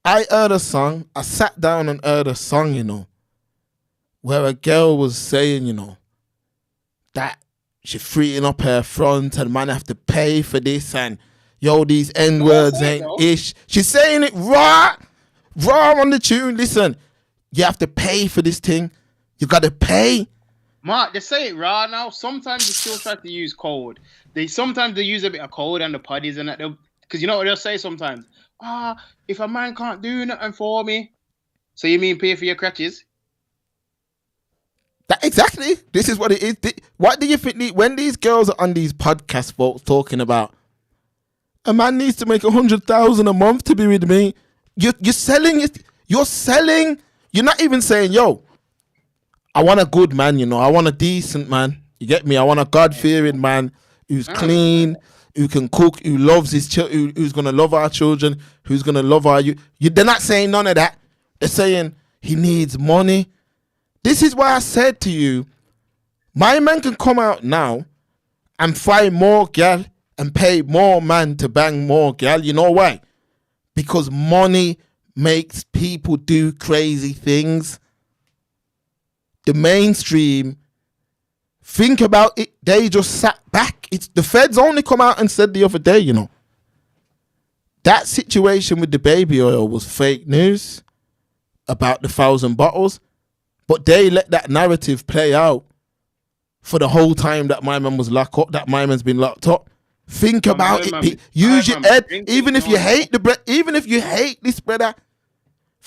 I heard a song. I sat down and heard a song, you know, where a girl was saying, you know, that she freeing up her front and man have to pay for this and yo, these N-words ain't ish. She's saying it raw on the tune. Listen, you have to pay for this thing. You gotta pay. Mark, they say it raw now. Sometimes they still try to use code. Sometimes they use a bit of code and the putties and that. Because you know what they'll say sometimes? If a man can't do nothing for me, so you mean pay for your crutches? Exactly. This is what it is. What do you think when these girls are on these podcasts, folks, talking about a man needs to make $100,000 a month to be with me? You're selling it. You're selling. You're not even saying, yo, I want a good man, you know. I want a decent man. You get me? I want a God-fearing man who's clean, who can cook, who loves his children, who's going to love our children, who's going to love our youth. They're not saying none of that. They're saying he needs money. This is why I said to you, my man can come out now and find more gal and pay more man to bang more gal. You know why? Because money makes people do crazy things. The mainstream, think about it, they just sat back. The feds only come out and said the other day, you know, that situation with the baby oil was fake news about the 1,000 bottles. But they let that narrative play out for the whole time that my man was locked up, that my man's been locked up. Think about it. Use your head. Even if you hate even if you hate this brother,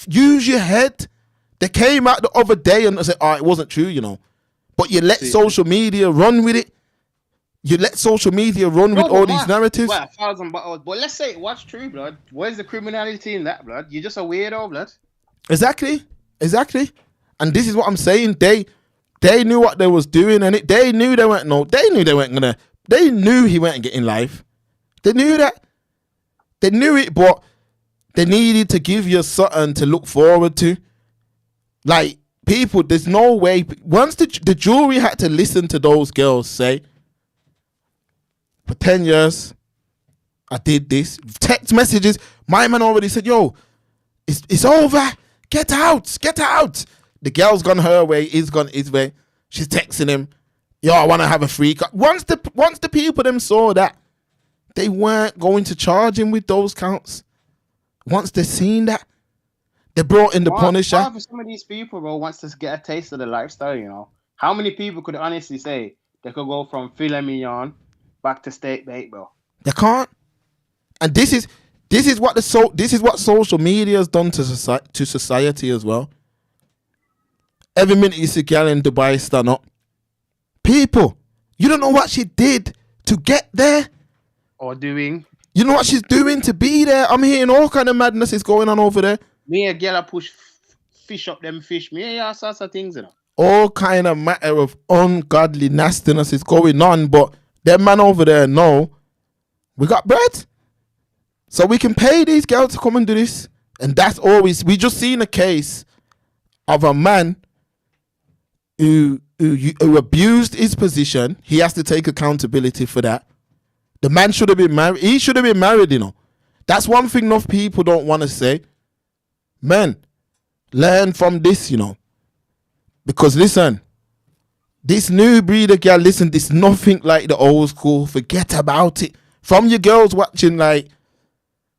use your head. They came out the other day and said, it wasn't true, you know. But you let social media run with it. You let social media run with all these narratives. Well, 1,000 bottles. But let's say it was true, blood. Where's the criminality in that, blood? You're just a weirdo, blood. Exactly. And this is what I'm saying. They knew what they was doing, and they knew he weren't getting life. They knew that. They knew it, but they needed to give you something to look forward to. Like, people, there's no way. Once the jury had to listen to those girls say, for 10 years, I did this. Text messages. My man already said, yo, it's over. Get out. The girl's gone her way. He's gone his way. She's texting him, yo, I want to have a free cut. Once the people them saw that, they weren't going to charge him with those counts. Once they seen that, they brought in the Punisher. For some of these people, bro, wants to get a taste of the lifestyle, you know. How many people could honestly say they could go from filet mignon back to steak bake, bro? They can't. And this is what social media has done to society as well. Every minute you see a girl in Dubai stand up. People, you don't know what she did to get there. Or doing. You know what she's doing to be there. I'm hearing all kind of madness is going on over there. Me a girl push fish up them fish. Me all sorts of things, you know. All kind of matter of ungodly nastiness is going on, but them man over there know we got bread. So we can pay these girls to come and do this. And that's always, we just seen a case of a man who abused his position. He has to take accountability for that. The man should have been married. He should have been married, you know. That's one thing enough people don't want to say. Men, learn from this, you know. Because listen, this new breed of girl, listen, this nothing like the old school. Forget about it. From your girls watching like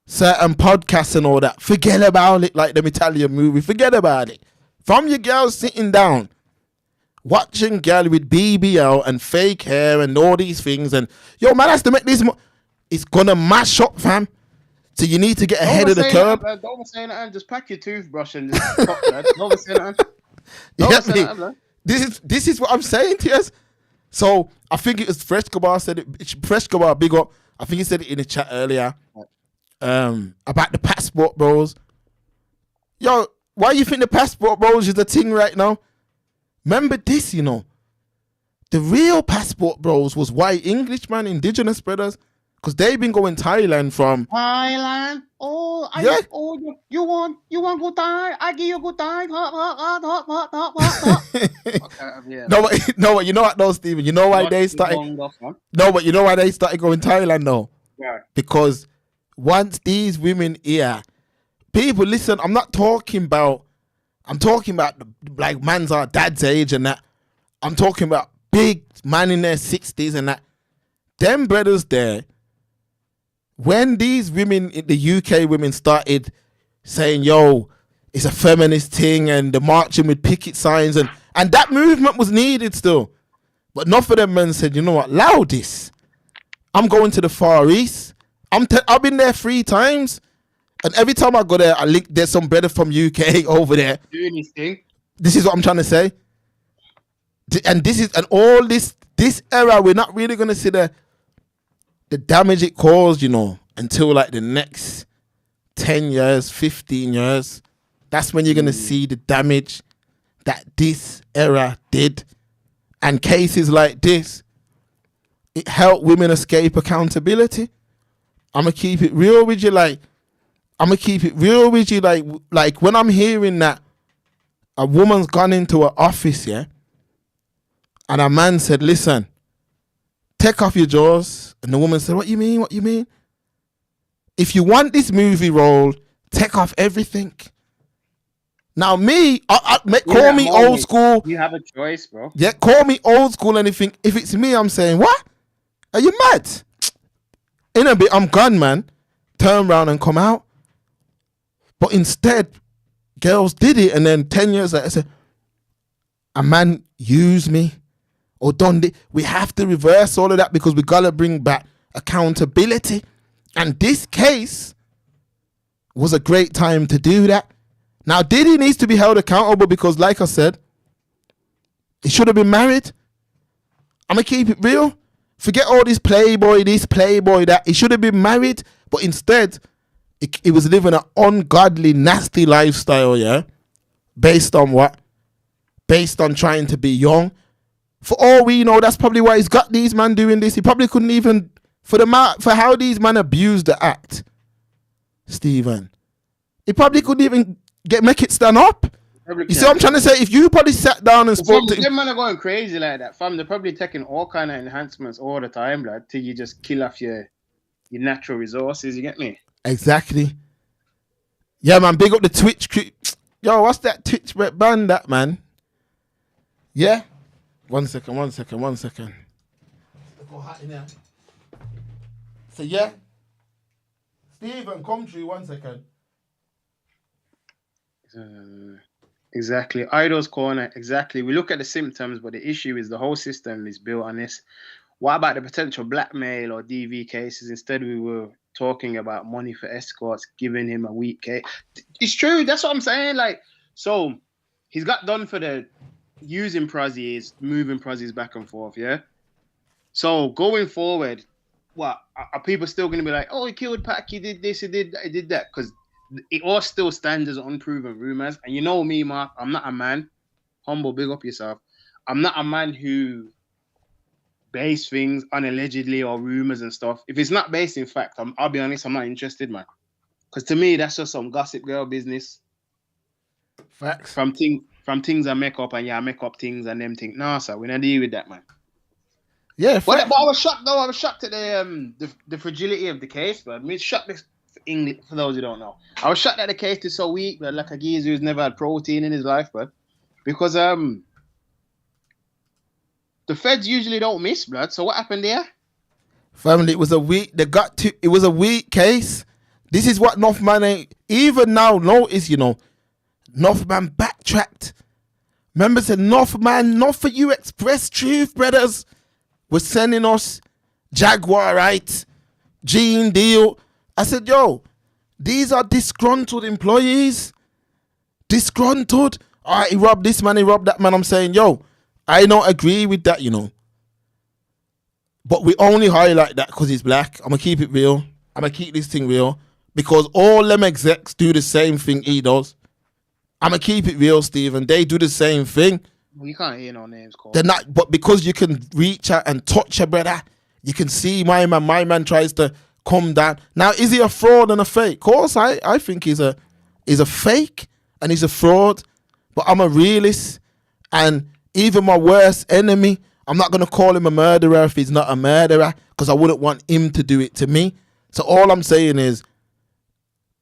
certain podcasts and all that, forget about it, like them Italian movie. Forget about it. From your girls sitting down, watching girl with BBL and fake hair and all these things, and yo, man has to make this. It's gonna mash up, fam. So you need to get ahead of the curve. Don't say that. Just pack your toothbrush and just stop, man. Don't say that. This is what I'm saying to you. So I think it was Fresh Gabar said it. Fresh Gabar, big up. I think he said it in the chat earlier. About the passport bros. Yo, why you think the passport bros is a thing right now? Remember this, you know. The real passport bros was white English, man, indigenous brothers. Because they've been going Thailand from Thailand. You want good time? I give you good time. Hot. Okay, No, you know what though, Stephen? You know why they started? No, but you know why they started going Thailand though? Yeah. Because once these women here, people listen. I'm talking about like man's our dad's age and that. I'm talking about big man in their 60s and that. Them brothers there. When these women, the UK women, started saying, yo, it's a feminist thing and the marching with picket signs and that movement was needed still. But enough of them men said, you know what, allow this. I'm going to the Far East. I've been there 3 times. And every time I go there, there's some brother from UK over there. Doing his thing. This is what I'm trying to say. And all this era, we're not really going to see the damage it caused, you know, until like the next 10 years, 15 years. That's when you're going to see the damage that this era did. And cases like this, it helped women escape accountability. I'm going to keep it real with you. Like when I'm hearing that a woman's gone into an office, yeah, and a man said, listen, take off your drawers. And the woman said, what you mean? What you mean? If you want this movie role, take off everything. Now me, call me old school. You have a choice, bro. Yeah, call me old school anything. If it's me, I'm saying, what? Are you mad? In a bit, I'm gone, man. Turn around and come out. But instead, girls did it. And then 10 years later, I said, a man used me. Or done it. We have to reverse all of that because we gotta bring back accountability. And this case was a great time to do that. Now, Diddy needs to be held accountable because, like I said, he should have been married. I'm gonna keep it real. Forget all this playboy, that. He should have been married, but instead, he was living an ungodly, nasty lifestyle, yeah? Based on what? Based on trying to be young. For all we know, that's probably why he's got these men doing this. He probably couldn't even, for how these men abused the act, Stephen, he probably couldn't even make it stand up. You see what I'm trying to say? If you probably sat down and spoke to him. Them men are going crazy like that, fam. They're probably taking all kind of enhancements all the time, like, till you just kill off your natural resources, you get me? Exactly. Yeah, man, big up the Twitch crew. Yo, what's that Twitch band, that, man? Yeah? One second. Let's go hot in there. So yeah. Stephen, come through 1 second. Exactly. Idol's corner. Exactly. We look at the symptoms, but the issue is the whole system is built on this. What about the potential blackmail or DV cases? Instead, we were talking about money for escorts, giving him a week case. It's true. That's what I'm saying. Like, so he's got done for the using prozzies, moving prozzies back and forth, yeah? So going forward, what are people still going to be like, oh, he killed Pac, he did this, he did that? Because it all still stands as unproven rumors. And you know me, Mark, I'm not a man. Humble, big up yourself. I'm not a man who base things on allegedly or rumors and stuff. If it's not based in fact, I'll be honest, I'm not interested, man. Because to me, that's just some gossip girl business. Facts. From things I make up, and I make up things and them think, nah, sir, we not deal with that, man. Yeah, but I was shocked though. I was shocked at the fragility of the case, but I mean, shocked for English, for those who don't know. I was shocked that the case is so weak, but like a geezer who's never had protein in his life, but because the feds usually don't miss, blood. So what happened there? Family, it was a weak. It was a weak case. This is what Northman even now notice. You know, Northman backtracked. Remember, said Northman, not for you. Express truth, brothers. Was sending us Jaguar, right? Gene deal. I said, yo, these are disgruntled employees. Disgruntled. All right, he robbed this man, he robbed that man. I'm saying, yo, I don't agree with that, you know. But we only highlight that because he's black. I'm going to keep it real. I'm going to keep this thing real. Because all them execs do the same thing he does. I'm going to keep it real, Stephen. They do the same thing. You can't hear no names called. They're not, but because you can reach out and touch a brother, You can see my man tries to come down. Now, is he a fraud and a fake? Of course, I think he's a fake and he's a fraud, but I'm a realist. And even my worst enemy, I'm not going to call him a murderer if he's not a murderer, because I wouldn't want him to do it to me. So all I'm saying is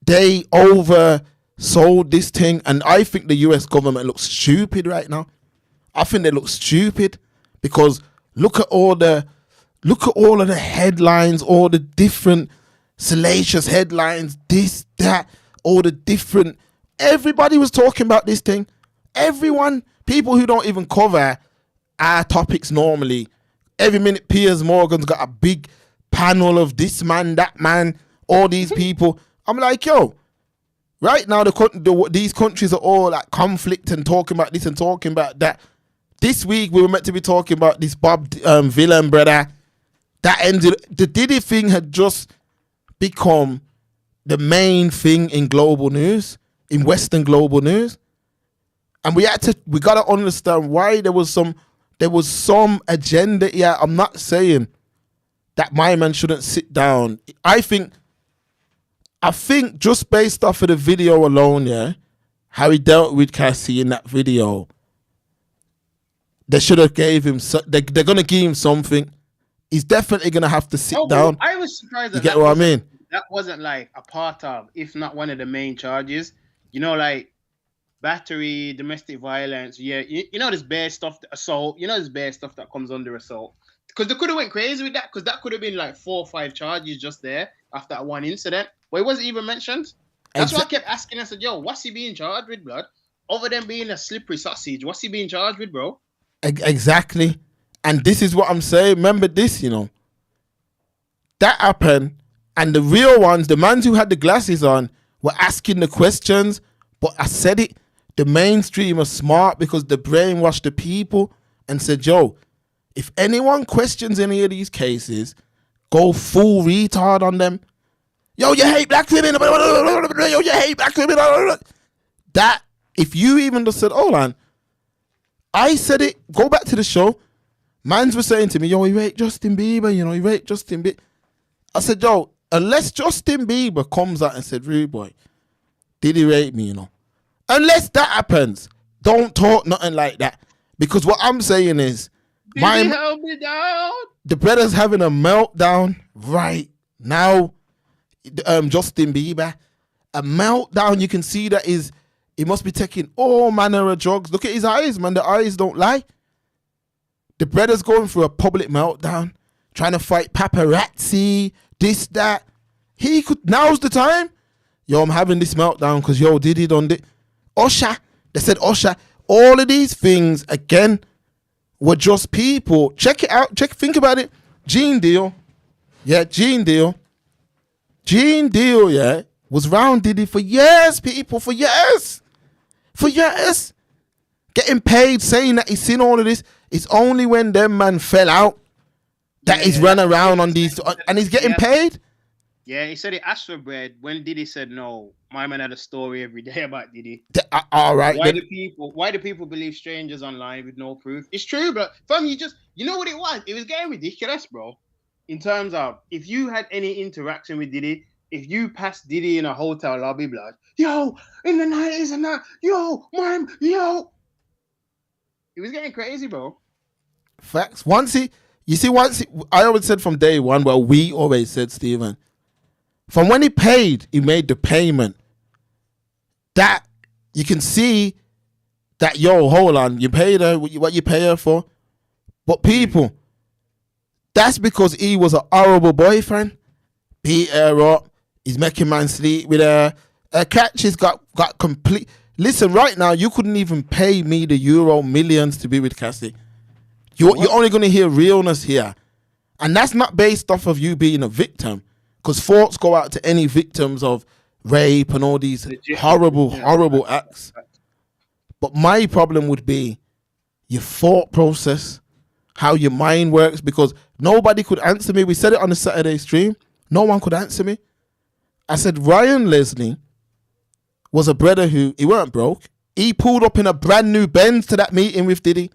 they oversold this thing, and I think the US government looks stupid right now. I think they look stupid because look at all of the headlines, all the different salacious headlines, this, that, all the different. Everybody was talking about this thing. Everyone, people who don't even cover our topics normally. Every minute, Piers Morgan's got a big panel of this man, that man, all these people. I'm like, yo, right now these countries are all at conflict and talking about this and talking about that. This week we were meant to be talking about this Bob Villain brother. That ended. The Diddy thing had just become the main thing in global news, in Western global news, and we got to understand why there was some agenda here. I'm not saying that my man shouldn't sit down. I think just based off of the video alone, yeah, how he dealt with Cassie in that video, they should have gave him. They're gonna give him something. He's definitely gonna have to sit down. I was surprised. You get what I mean? That wasn't like a part of, if not one of the main charges. You know, like battery, domestic violence. Yeah, you know this bad stuff, assault. You know this bad stuff that comes under assault. Because they could have went crazy with that. Because that could have been like 4 or 5 charges just there after that one incident. But it wasn't even mentioned. That's why I kept asking. I said, "Yo, what's he being charged with, blood? Other than being a slippery sausage, what's he being charged with, bro?" Exactly. And this is what I'm saying. Remember this, you know. That happened. And the real ones, the mans who had the glasses on, were asking the questions. But I said it. The mainstream are smart because they brainwashed the people and said, yo, if anyone questions any of these cases, go full retard on them. Yo, you hate black women. Yo, you hate black women. That, if you even just said, hold on, I said it, go back to the show. Mans were saying to me, yo, you hate Justin Bieber, you know, you hate Justin Bieber. I said, yo, unless Justin Bieber comes out and said, rude boy, did he rape me, you know? Unless that happens, don't talk nothing like that. Because what I'm saying is, help me down? The brother's having a meltdown right now. Justin Bieber, a meltdown. You can see that he must be taking all manner of drugs. Look at his eyes, man. The eyes don't lie. The brother's going through a public meltdown, trying to fight paparazzi, this, that. Now's the time. Yo, I'm having this meltdown because, yo, Diddy done it. Usher, they said Usher. All of these things, again, were just people. Check it out. Think about it. Gene Deal. Yeah, Gene Deal. Gene Deal, yeah, was round Diddy for years, people, for years. For years. Getting paid, saying that he's seen all of this. It's only when them man fell out that he's run around on these, and he's getting paid. Yeah, he said he asked for bread. When Diddy said no, my man had a story every day about Diddy. All right. Why do people believe strangers online with no proof? It's true, but fam, you know what it was? It was getting ridiculous, bro. In terms of, if you had any interaction with Diddy, if you passed Diddy in a hotel lobby, blood, yo, in the 90s and that, yo, mom, yo. It was getting crazy, bro. Facts. I always said from day one, well, we always said, Stephen, from when he paid, he made the payment. That you can see that, yo, hold on, you paid her what you pay her for. But people, that's because he was an horrible boyfriend. Beat her up. He's making man sleep with her. Her catches got complete. Listen, right now, you couldn't even pay me the euro millions to be with Cassie. You're only going to hear realness here. And that's not based off of you being a victim. Because thoughts go out to any victims of rape and all these horrible acts. But my problem would be your thought process, how your mind works, because nobody could answer me. We said it on the Saturday stream. No one could answer me. I said Ryan Leslie was a brother who, he weren't broke. He pulled up in a brand new Benz to that meeting with Diddy.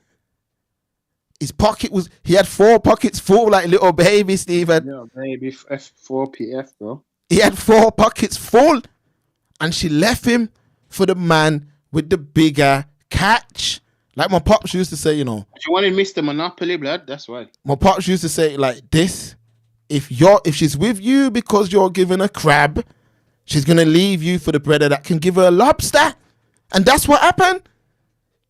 He had 4 pockets full like little baby, Stephen. Yeah, baby, F4PF, bro. He had 4 pockets full, and she left him for the man with the bigger catch. Like my pops used to say, you know. She wanted Mr. Monopoly, blood. That's why. My pops used to say it like this: if she's with you because you're giving a crab, she's gonna leave you for the brother that can give her a lobster. And that's what happened.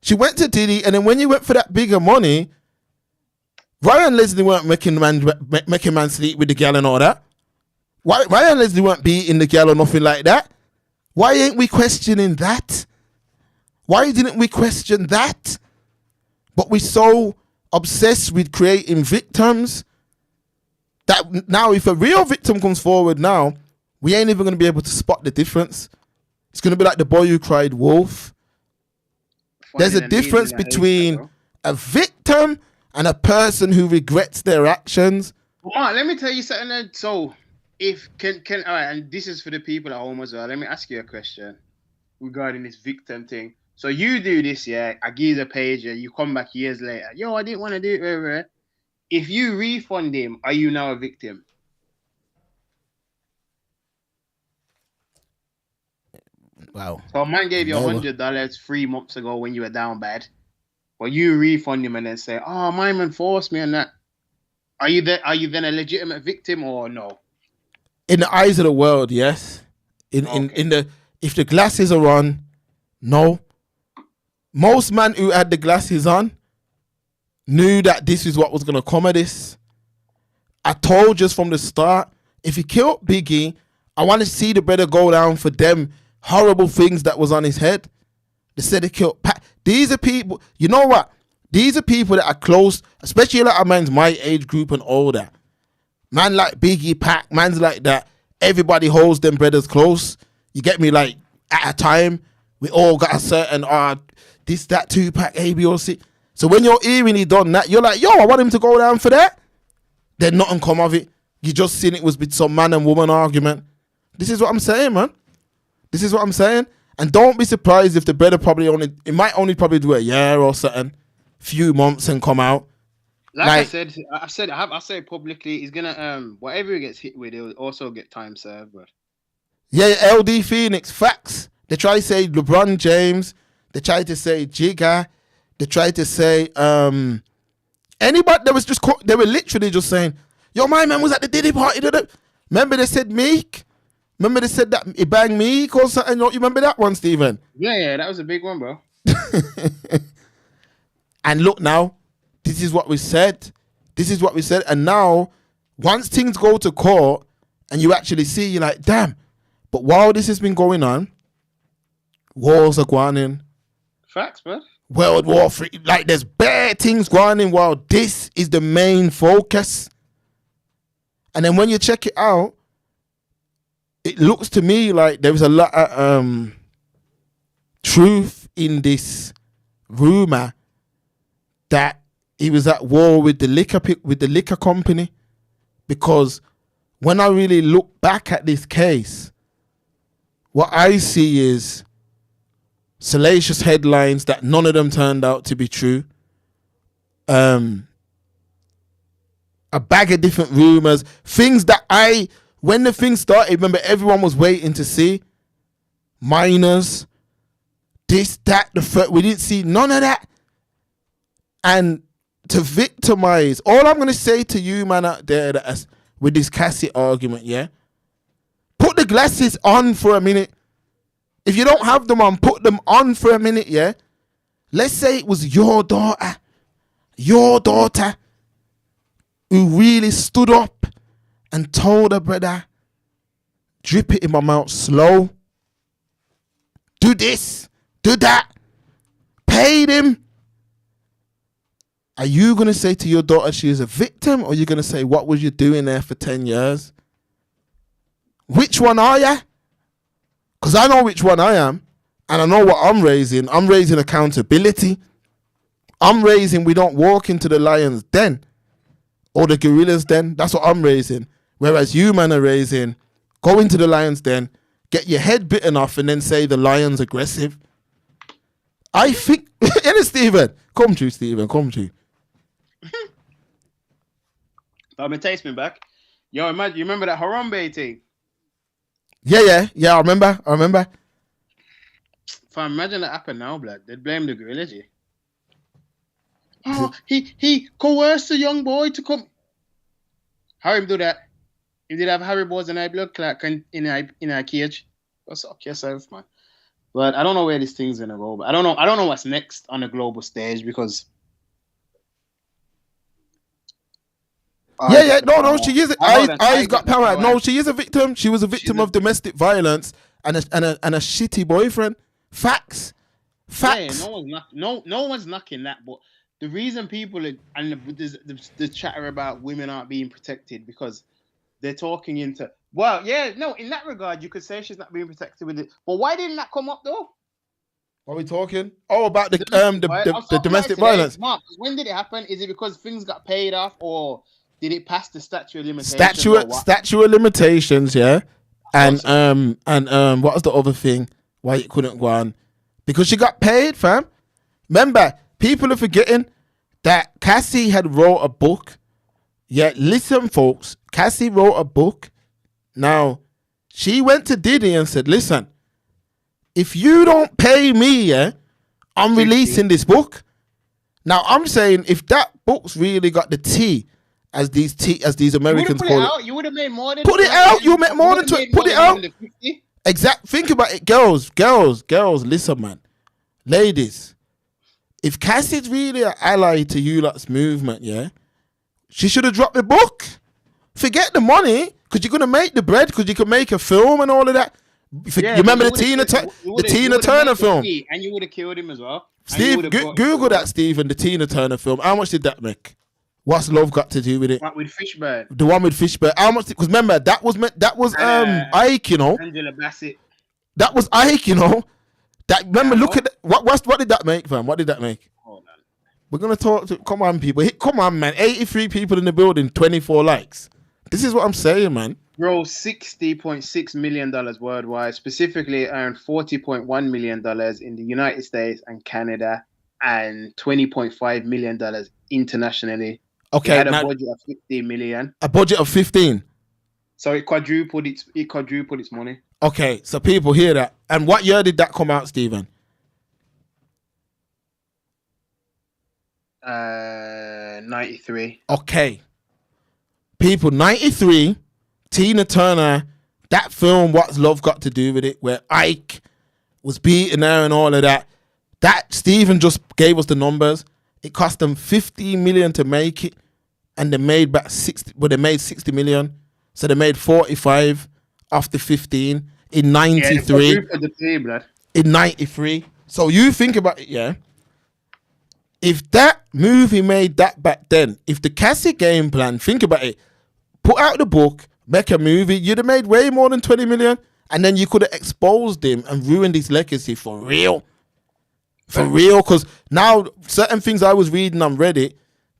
She went to Diddy, and then when you went for that bigger money, Ryan Leslie weren't making man sleep with the girl and all that. Why Ryan Leslie weren't beating the girl or nothing like that? Why ain't we questioning that? Why didn't we question that? But we're so obsessed with creating victims that now if a real victim comes forward now, we ain't even going to be able to spot the difference. It's going to be like the boy who cried wolf. There's a difference between a victim and a person who regrets their actions. Mark, let me tell you something. So, all right, and this is for the people at home as well. Let me ask you a question regarding this victim thing. So you do this, yeah? I give you the page, you come back years later. Yo, I didn't want to do it. Right. If you refund him, are you now a victim? Wow. So a man gave you $100 3 months ago when you were down bad. Well, you refund him and then say, "Oh, my man forced me on that." Are you then a legitimate victim or no? In the eyes of the world, yes. If the glasses are on, no. Most men who had the glasses on knew that this is what was gonna come of this. I told you from the start, if he killed Biggie, I want to see the brother go down for them horrible things that was on his head. They said he killed Pat. These are people, you know what? These are people that are close, especially like a man's my age group and older. Man like Biggie, Pac, man's like that. Everybody holds them brothers close. You get me? Like, at a time, we all got a certain, this, that, Tupac, A, B, or C. So when you're hearing he done that, you're like, yo, I want him to go down for that. Then nothing come of it. You just seen it was with some man and woman argument. This is what I'm saying, man. This is what I'm saying. And don't be surprised if the brother might only do a year or something, few months and come out. I said publicly, he's gonna whatever he gets hit with, he'll also get time served. But yeah, LD Phoenix, facts. They try to say LeBron James. They try to say Jigga. They try to say anybody. They were literally just saying, "Yo, my man was at the Diddy party." Remember they said Meek. Remember they said that he banged Meek or something. You remember that one, Stephen? Yeah, that was a big one, bro. And look now, this is what we said. And now, once things go to court and you actually see, you're like, damn. But while this has been going on, wars are going in. Facts, bro. World War III. Like, there's bare things going in while this is the main focus. And then when you check it out, it looks to me like there was a lot of truth in this rumor that he was at war with the liquor company, because when I really look back at this case, what I see is salacious headlines that none of them turned out to be true. A bag of different rumors, things that when the thing started, remember everyone was waiting to see minors, this, that, the third. We didn't see none of that. And to victimize, all I'm going to say to you, man, out there with this Cassie argument, yeah? Put the glasses on for a minute. If you don't have them on, put them on for a minute, yeah? Let's say it was your daughter who really stood up and told her brother, drip it in my mouth slow. Do this, do that. Paid him. Are you going to say to your daughter she is a victim, or are you going to say, what was you doing there for 10 years? Which one are you? Because I know which one I am, and I know what I'm raising. I'm raising accountability. I'm raising we don't walk into the lion's den or the gorilla's den. That's what I'm raising. Whereas you, man, are raising, go into the lion's den, get your head bitten off, and then say the lion's aggressive. I think, Stephen, come true, Stephen, come true. I'm gonna taste me back. Yo, imagine you remember that Harambe thing? Yeah. I remember. Fam, imagine that happened now, blood. They'd blame the gorilla G. Oh, he coerced the young boy to come. How him do that? If did have Harry Boys and I blood clot in a cage. Go suck yourself, man. But I don't know where this thing's gonna go. But I don't know what's next on the global stage because. No, she is. I's got power. No, she is a victim. She was a victim of domestic violence and a shitty boyfriend. Facts. Yeah, no one's knocking that. But the reason people are, and the chatter about women aren't being protected because they're talking into. Well, yeah, no. In that regard, you could say she's not being protected with it. But why didn't that come up though? What are we talking? Oh, about the domestic violence. Mark, when did it happen? Is it because things got paid off, or did it pass the statute of limitations? Statute of limitations, yeah. And what was the other thing? Why it couldn't go on? Because she got paid, fam. Remember, people are forgetting that Cassie had wrote a book. Yeah, listen, folks. Cassie wrote a book. Now, she went to Diddy and said, listen, if you don't pay me, yeah, I'm releasing this book. Now, I'm saying if that book's really got the tea, as these Americans call it. You would have made more than. Put it out. You made more than 20. Put it out. Exact. Think about it, girls. Listen, man, ladies. If Cassie's really an ally to you lot's movement, yeah, she should have dropped the book. Forget the money, because you're gonna make the bread, because you can make a film and all of that. You remember the Tina Turner film? And you would have killed him as well. Steve, Google that, Stephen. The Tina Turner film. How much did that make? What's love got to do with it? What with Fishburne? The one with Fishburne. How much? Because remember that was Ike, you know. Angela Bassett. That was Ike, you know. That remember. Look at what did that make, fam? What did that make? Hold on. We're gonna talk to. Come on, people. Come on, man. 83 people in the building. 24 likes. This is what I'm saying, man. Bro, $60.6 million worldwide. Specifically, earned $40.1 million in the United States and Canada, and $20.5 million internationally. Okay, it had a budget of 15 million. A budget of 15. So it quadrupled its money. Okay, so people hear that. And what year did that come out, Stephen? 93. Okay. People, 93, Tina Turner, that film, What's Love Got to Do with It, where Ike was beating her and all of that. That Stephen just gave us the numbers. It cost them 15 million to make it, and they made back 60. Well, they made 60 million, so they made 45 off the 15 in 93. Yeah, in 93. So you think about it, yeah. If that movie made that back then, if the Cassie game plan, think about it, put out the book, make a movie, you'd have made way more than 20 million, and then you could have exposed him and ruined his legacy for real. For real, because now certain things I was reading on Reddit,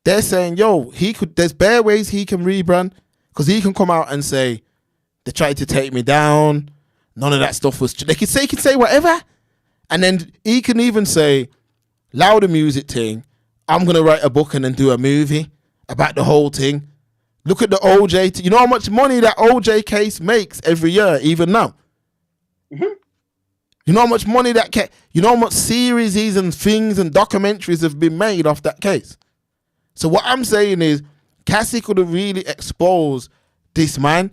they're saying, yo, there's bare ways he can rebrand, because he can come out and say, they tried to take me down, none of that stuff was true. He can say whatever, and then he can even say, louder music thing, I'm going to write a book and then do a movie about the whole thing. Look at the OJ, you know how much money that OJ case makes every year, even now? Mm-hmm. You know how much money you know how much series and things and documentaries have been made off that case? So what I'm saying is, Cassie could have really exposed this man,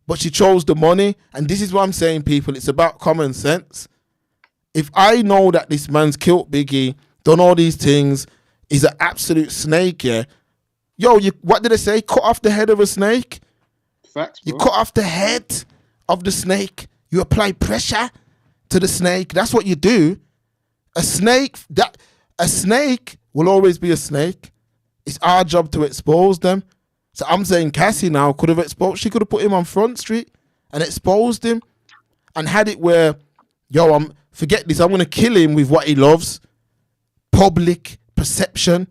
but she chose the money. And this is what I'm saying, people. It's about common sense. If I know that this man's killed Biggie, done all these things, he's an absolute snake, yeah. Yo, what did they say? Cut off the head of a snake? Facts, bro. You cut off the head of the snake. You apply pressure to the snake. That's what you do. A snake will always be a snake. It's our job to expose them. So I'm saying Cassie now could have exposed. She could have put him on Front Street and exposed him, and had it where, yo, forget this. I'm gonna kill him with what he loves, public perception.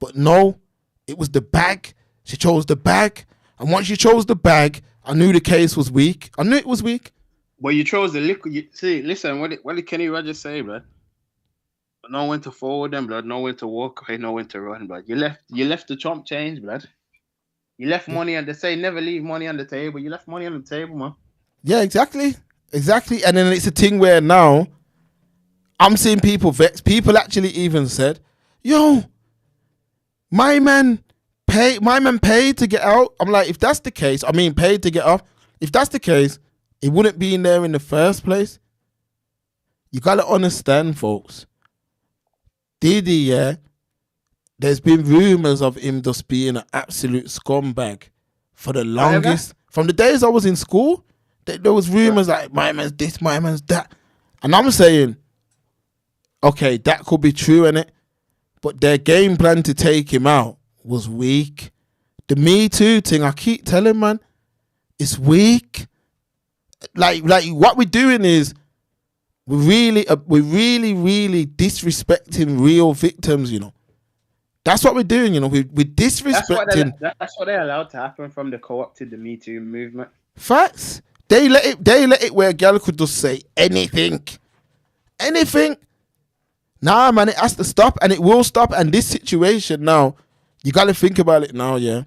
But no, it was the bag. She chose the bag, and once she chose the bag, I knew the case was weak. I knew it was weak. Well, you chose the liquid. See, listen, what did Kenny Rogers say, blood? Know when to forward them, blood. Know when to walk away. Know when to run, blood. You left the chump change, blood. You left money on. They say never leave money on the table. You left money on the table, man. Yeah, exactly. And then it's a thing where now I'm seeing people vex. People actually even said, "Yo, my man paid to get out." I'm like, if that's the case, paid to get off. If that's the case, it wouldn't be in there in the first place. You gotta understand, folks. Diddy, yeah. There's been rumors of him just being an absolute scumbag for the longest. From the days I was in school, there was rumors like my man's this, my man's that, and I'm saying, okay, that could be true, innit? But their game plan to take him out was weak. The Me Too thing, I keep telling man, it's weak. Like what we're doing is we're really disrespecting real victims, you know. That's what we're doing, you know. We're disrespecting. That's what they allowed to happen from the co-op to the Me Too movement. Facts. They let it where a girl could just say anything. Nah, man, it has to stop, and it will stop. And this situation now, you got to think about it now, yeah.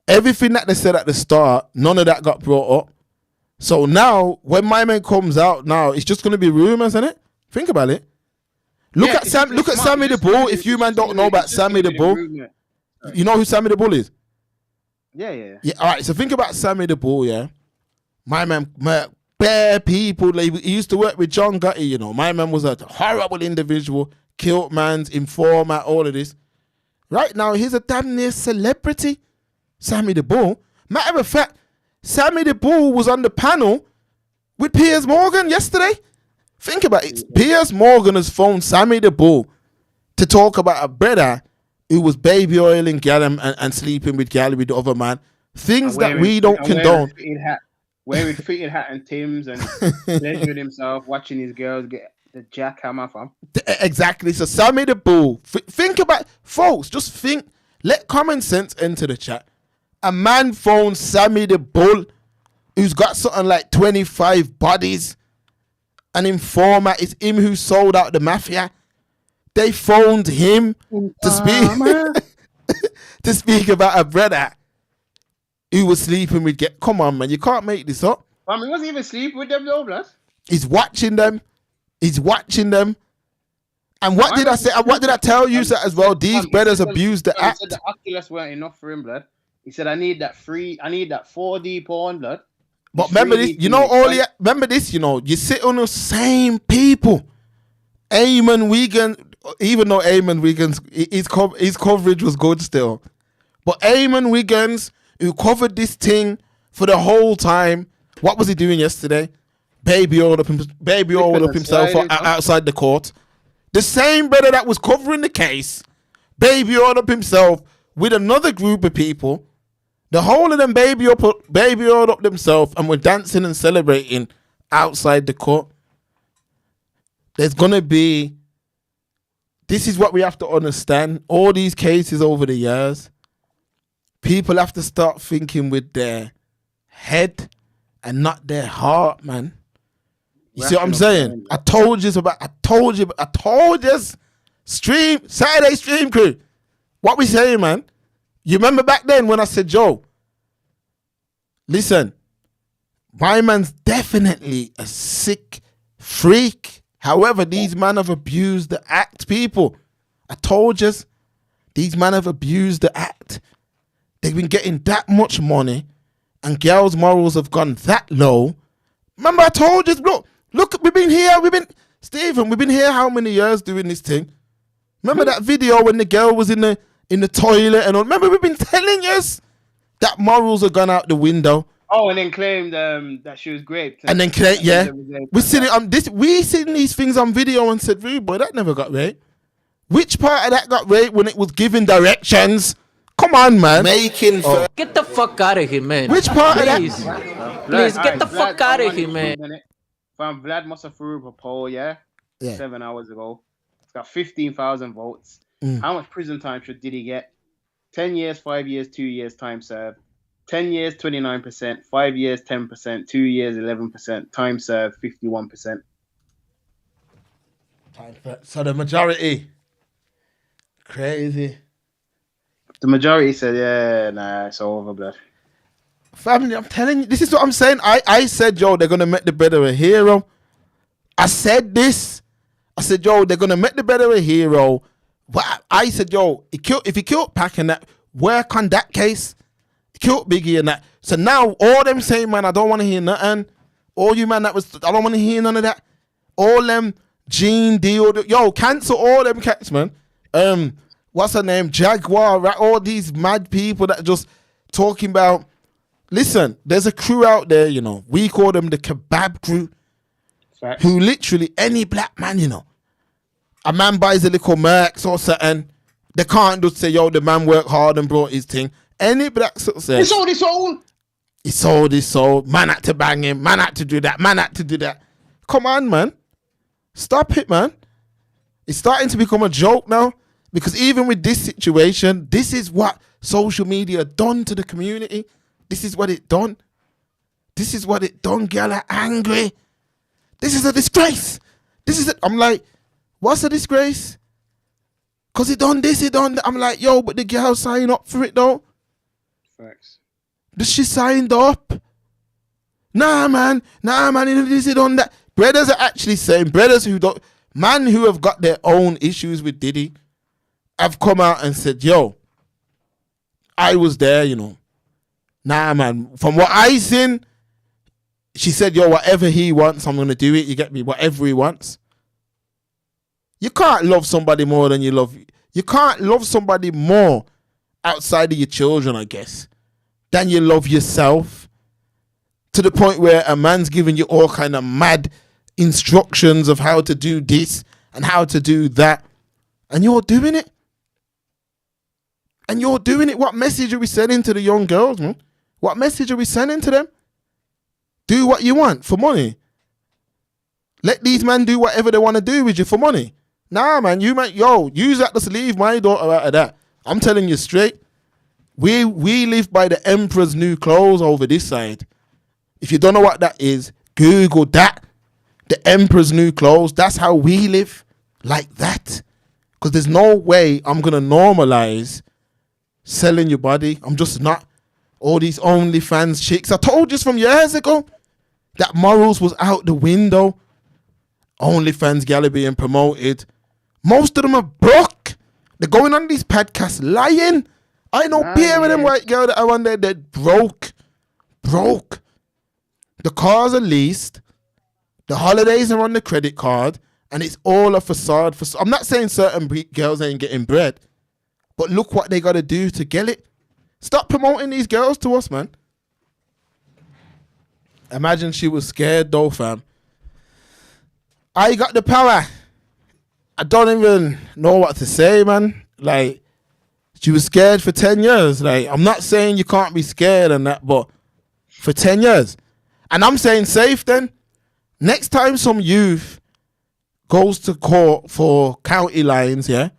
Everything that they said at the start, none of that got brought up. So now, when my man comes out, now it's just gonna be rumors, isn't it? Think about it. Look at Sammy the Bull. If you man don't know about Sammy the Bull, you know who Sammy the Bull is? Yeah. All right. So think about Sammy the Bull. Yeah, my man, bare people. Like, he used to work with John Gotti. You know, my man was a horrible individual, killed man's informer, all of this. Right now, he's a damn near celebrity. Sammy the Bull. Matter of fact, Sammy the Bull was on the panel with Piers Morgan yesterday. Think about it. Piers Morgan has phoned Sammy the Bull to talk about a brother who was baby oiling gal and sleeping with gal with the other man. Things that we don't condone. Wearing fitted hat and Tim's and pleasuring himself, watching his girls get the jackhammer from. Exactly. So Sammy the Bull. Think about, folks, just think. Let common sense enter the chat. A man phoned Sammy the Bull, who's got something like 25 bodies. An informer, is him who sold out the mafia. They phoned him to speak about a brother who was sleeping with. Come on, man, you can't make this up. I mean, he wasn't even sleeping with them, though, blood. He's watching them. And what did I say? What did I tell you as well? These brothers abused the act. He said the Oculus weren't enough for him, blood. He said, I need that 4D porn, blood. But remember this, remember this, you know, you sit on the same people. Eamon Wiggins, even though Eamon Wiggins, his coverage was good still. But Eamon Wiggins, who covered this thing for the whole time, what was he doing yesterday? Baby oiled up himself outside the court. The same brother that was covering the case, baby oiled up himself with another group of people. The whole of them baby oiled up themselves and were dancing and celebrating outside the court. There's gonna be. This is what we have to understand. All these cases over the years, people have to start thinking with their head and not their heart, man. You see what I'm saying? I told you. Saturday stream crew. What we saying, man? You remember back then when I said, Joe, listen, my man's definitely a sick freak. However, these men have abused the act, people. I told you, these men have abused the act. They've been getting that much money and girls' morals have gone that low. Remember I told you, look, we've been here how many years doing this thing? Remember that video when the girl was in the toilet and all? Remember, we've been telling you that morals have gone out the window. Oh, and then claimed that she was raped. And then we seen these things on video and said, "Rude boy, that never got raped." Which part of that got raped when it was giving directions? Come on, man. Get the fuck out of here, man. Which part of that? Please get the fuck out of here, man. Fam, Vlad must have threw up a poll, yeah? 7 hours ago. It's got 15,000 votes. How much prison time should Diddy get? 10 years, 5 years, 2 years time served. 10 years, 29%. 5 years, 10%. 2 years, 11%. Time served, 51%. So the majority. Crazy. The majority said, yeah, nah, it's over, blood. Family, I'm telling you, this is what I'm saying. I said, yo, they're gonna make the brother a hero. I said this. I said, yo, they're gonna make the brother a hero. But I said, yo, if he killed Pac and that, work on that case. He killed Biggie and that. So now all them saying, man, I don't want to hear nothing. All you man I don't want to hear none of that. All them Gene Deal, yo, cancel all them cats, man. What's her name? Jaguar, right? All these mad people that just talking about. Listen, there's a crew out there, you know. We call them the kebab crew. Fact. Who literally any black man, you know, a man buys a little Mercs or something, they can't just say, yo, the man worked hard and brought his thing. Any black success. He sold his soul. He sold his soul. Man had to bang him. Man had to do that. Man had to do that. Come on, man. Stop it, man. It's starting to become a joke now. Because even with this situation, this is what social media done to the community. This is what it done. This is what it done. Girl are angry. This is a disgrace. I'm like, what's a disgrace? Because he done this, he done that. I'm like, yo, but the girl signed up for it though. Facts. She signed up. Nah, man, he done this, he done that. Brothers are actually saying, brothers who don't, man who have got their own issues with Diddy, have come out and said, yo, I was there, you know. Nah, man, from what I seen, she said, yo, whatever he wants, I'm going to do it. You get me? Whatever he wants. You can't love somebody more than you can't love somebody more outside of your children, I guess, than you love yourself. To the point where a man's giving you all kind of mad instructions of how to do this and how to do that. And you're doing it. What message are we sending to the young girls, man? What message are we sending to them? Do what you want for money. Let these men do whatever they want to do with you for money. Nah, man, use that to leave my daughter out of that. I'm telling you straight. We live by the emperor's new clothes over this side. If you don't know what that is, Google that. The emperor's new clothes. That's how we live. Like that. Because there's no way I'm going to normalize selling your body. I'm just not. All these OnlyFans chicks. I told you from years ago that morals was out the window. OnlyFans gal being promoted. Most of them are broke. They're going on these podcasts lying. I know pair of them white girl that I want there that broke. The cars are leased. The holidays are on the credit card. And it's all a facade. I'm not saying certain girls ain't getting bread. But look what they got to do to get it. Stop promoting these girls to us, man. Imagine she was scared though, fam. I got the power. I don't even know what to say, man. Like, she was scared for 10 years. Like, I'm not saying you can't be scared and that, but for 10 years. And I'm saying safe then. Next time some youth goes to court for county lines, yeah,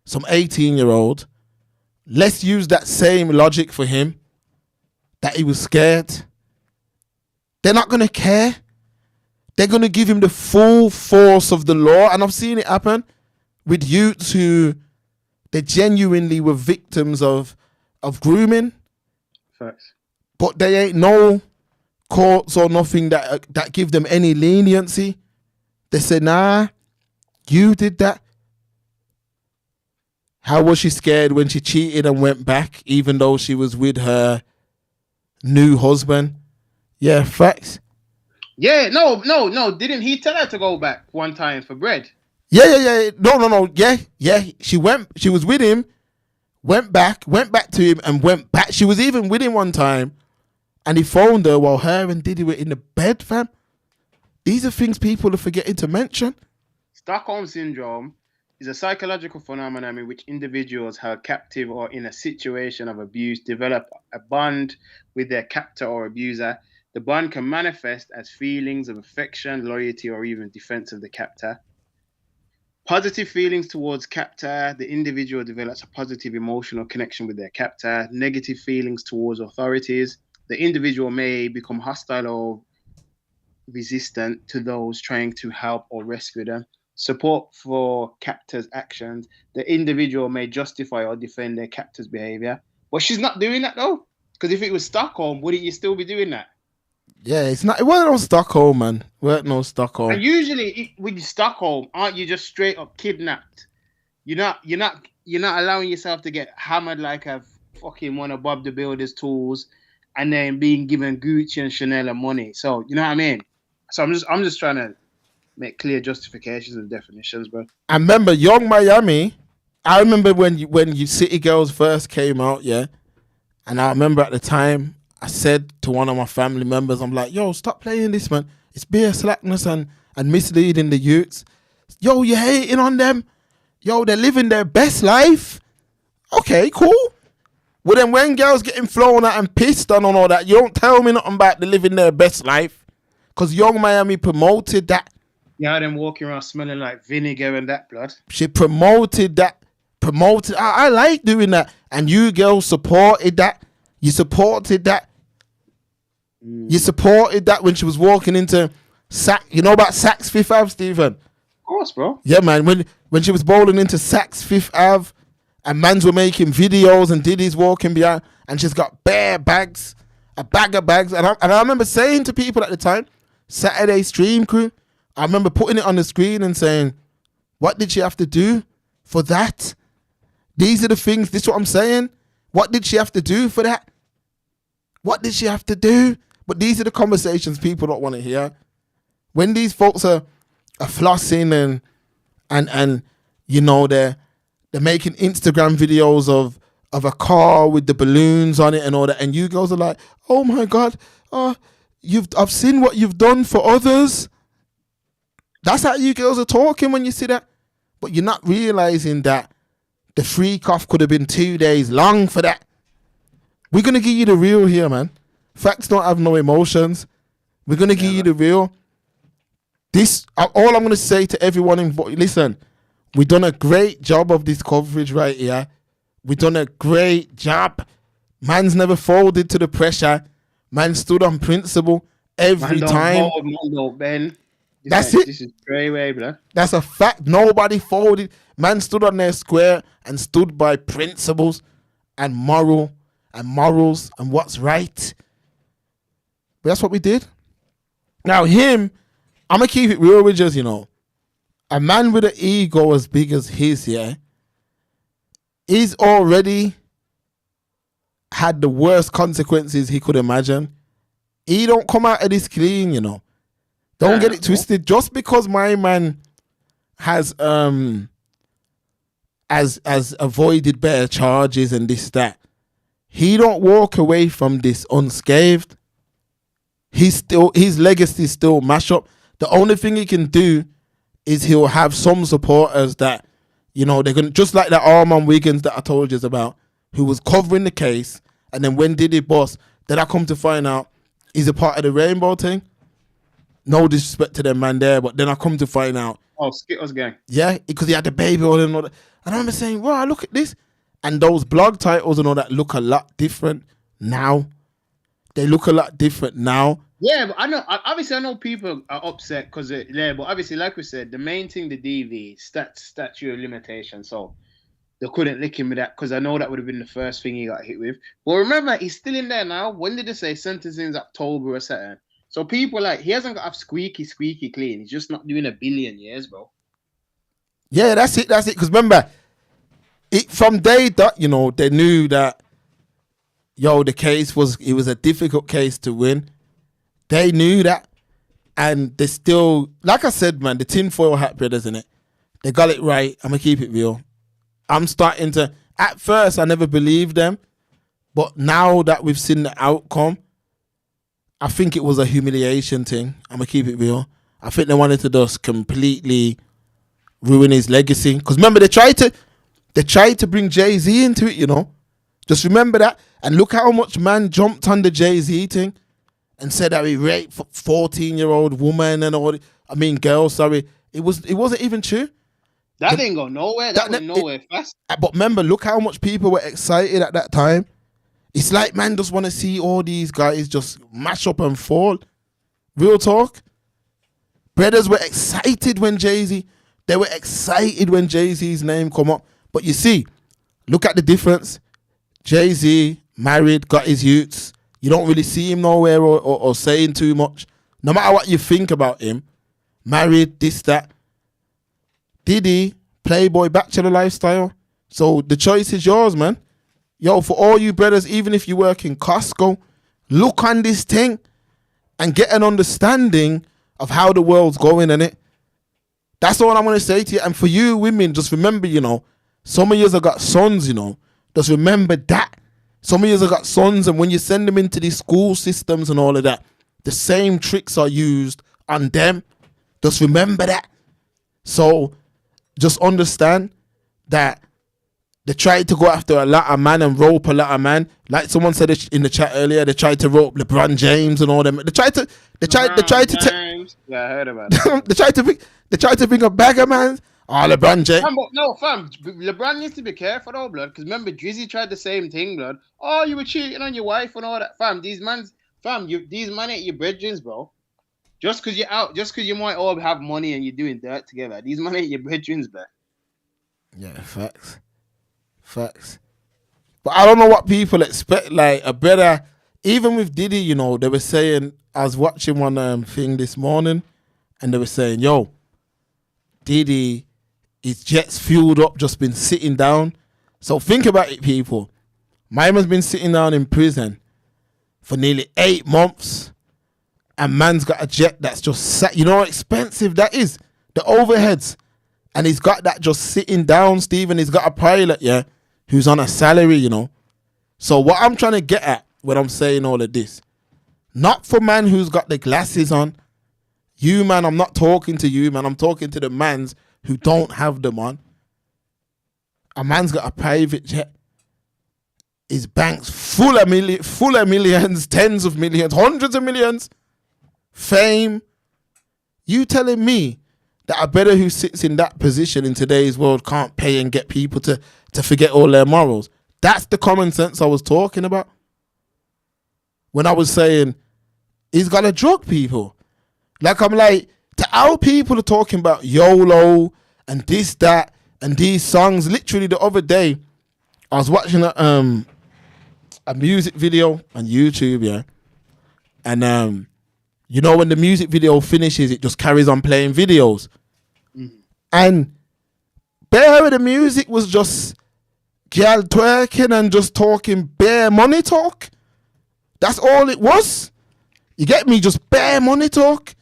some 18-year-old, let's use that same logic for him, that he was scared. They're not going to care. They're going to give him the full force of the law. And I've seen it happen with youths who they genuinely were victims of grooming. Facts. But they ain't no courts or nothing that give them any leniency. They say, nah, you did that. How was she scared when she cheated and went back, even though she was with her new husband? Yeah, facts. Yeah, no. Didn't he tell her to go back one time for bread? Yeah. No. Yeah. She was with him, went back to him and went back. She was even with him one time and he phoned her while her and Diddy were in the bed, fam. These are things people are forgetting to mention. Stockholm Syndrome is a psychological phenomenon in which individuals held captive or in a situation of abuse develop a bond with their captor or abuser. The bond can manifest as feelings of affection, loyalty, or even defense of the captor. Positive feelings towards captor, the individual develops a positive emotional connection with their captor. Negative feelings towards authorities, the individual may become hostile or resistant to those trying to help or rescue them. support for captor's actions. The individual may justify or defend their captor's behavior. But she's not doing that though. Because if it was Stockholm, wouldn't you still be doing that? Yeah, it's not. It wasn't no Stockholm, man. It weren't no Stockholm. And usually, with Stockholm, aren't you just straight up kidnapped? You're not allowing yourself to get hammered like a fucking one of Bob the Builder's tools, and then being given Gucci and Chanel and money. So you know what I mean. So I'm just trying to make clear justifications and definitions, bro. I remember Young Miami. I remember when you City Girls first came out, yeah. And I remember at the time, I said to one of my family members, I'm like, yo, stop playing this, man. It's bare slackness and misleading the youths. Yo, you're hating on them. Yo, they're living their best life. Okay, cool. Well, then when girls getting flown at and pissed on and all that, you don't tell me nothing about the living their best life. Because Young Miami promoted that. Yeah, them walking around smelling like vinegar and that blood. She promoted that. I like doing that. And you girls supported that. You supported that. You supported that when she was walking into Saks. You know about Saks Fifth Ave, Stephen? Of course, bro. Yeah, man. When she was bowling into Saks Fifth Ave and mans were making videos and Diddy's walking behind and she's got bare bags, a bag of bags. And I remember saying to people at the time, Saturday Stream Crew, I remember putting it on the screen and saying, what did she have to do for that? These are the things, this is what I'm saying. What did she have to do for that? What did she have to do? But these are the conversations people don't want to hear. When these folks are flossing and you know, they're making Instagram videos of a car with the balloons on it and all that, and you girls are like, oh my God, I've seen what you've done for others. That's how you girls are talking when you see that. But you're not realizing that the freak off could have been 2 days long for that. We're going to give you the real here, man. Facts don't have no emotions. We're going to give you the real. This, all I'm going to say to everyone involved, listen, we've done a great job of this coverage right here. We've done a great job. Man's never folded to the pressure. Man stood on principle every time. Ben. That's it. This is very way, bro. That's a fact. Nobody folded. Man stood on their square and stood by principles and morals and what's right. But that's what we did. Now him, I'm gonna keep it real with you, you know. A man with an ego as big as his, yeah, he's already had the worst consequences he could imagine. He don't come out of this clean, you know. Don't get it twisted. Just because my man has avoided better charges and this, that, he don't walk away from this unscathed. His legacy still mash up. The only thing he can do is he'll have some supporters that, you know, they're gonna, just like that Armand Wiggins that I told you about, who was covering the case, and then when Diddy bust, then I come to find out he's a part of the rainbow thing. No disrespect to them man there, but then I come to find out. Oh, Skittles gang. Yeah, because he had the baby oil and all that. And I remember saying, wow, look at this. And those blog titles and all that look a lot different now. They look a lot different now. Yeah, but I know people are upset because but obviously, like we said, the main thing, the DV, statute of limitation. So they couldn't lick him with that because I know that would have been the first thing he got hit with. But remember, he's still in there now. When did they say sentencing's October or something? So people he hasn't got squeaky clean. He's just not doing 1 billion years, bro. Yeah, that's it. Because remember, from day dot, you know, they knew that, the case was a difficult case to win. They knew that. And they still, like I said, man, the tinfoil hat brothers, isn't it? They got it right. I'm going to keep it real. I'm starting to, at first, I never believed them. But now that we've seen the outcome, I think it was a humiliation thing. I'm going to keep it real. I think they wanted to just completely ruin his legacy. Because remember, they tried to bring Jay-Z into it, you know. Just remember that. And look how much man jumped on the Jay-Z thing and said that he raped 14-year-old woman and all. Girls, sorry. It wasn't even true. That didn't go nowhere. That went nowhere fast. But remember, look how much people were excited at that time. It's like, man, just want to see all these guys just mash up and fall. Real talk. Brothers were excited when Jay-Z They were excited when Jay-Z's name come up. But you see, look at the difference. Jay-Z, married, got his youths. You don't really see him nowhere or saying too much. No matter what you think about him, married, this, that. Diddy, playboy, bachelor lifestyle. So the choice is yours, man. Yo, for all you brothers, even if you work in Costco, look on this thing and get an understanding of how the world's going in it. That's all I'm going to say to you. And for you women, just remember, you know, some of you have got sons, you know. Just remember that. Some of you have got sons, and when you send them into these school systems and all of that, the same tricks are used on them. Just remember that. So just understand that they tried to go after a lot of man and rope a lot of man. Like someone said in the chat earlier, they tried to rope LeBron James and all them. They tried to yeah, I heard about that. they tried to bring a bag of man. Oh, LeBron James. Fam, LeBron needs to be careful though, blood. Because remember, Drizzy tried the same thing, blood. Oh, you were cheating on your wife and all that, fam. These man ain't your brethrens, bro. Just because you're out, just because you might all have money and you're doing dirt together, these man ain't your brethrens, bro. Yeah, facts. But I don't know what people expect. Like a better, even with Diddy, you know, they were saying. I was watching one thing this morning, and they were saying, "Yo, Diddy, his jet's fueled up, just been sitting down." So think about it, people. My man's been sitting down in prison for nearly 8 months, and man's got a jet that's just sat. You know how expensive that is? The overheads. And he's got that just sitting down, Steve, and he's got a pilot, yeah, who's on a salary, you know. So what I'm trying to get at when I'm saying all of this, not for man who's got the glasses on. You, man, I'm not talking to you, man. I'm talking to the mans who don't have them on. A man's got a private jet. His bank's full of millions, tens of millions, hundreds of millions. Fame. You telling me that a better who sits in that position in today's world can't pay and get people to forget all their morals? That's the common sense I was talking about. When I was saying, he's got to drug people. Like, I'm like, to how people are talking about YOLO and this, that, and these songs. Literally the other day, I was watching a music video on YouTube, yeah. And, you know, when the music video finishes, it just carries on playing videos. Mm-hmm. And bare of the music was just girl twerking and just talking bare money talk. That's all it was. You get me? Just bare money talk.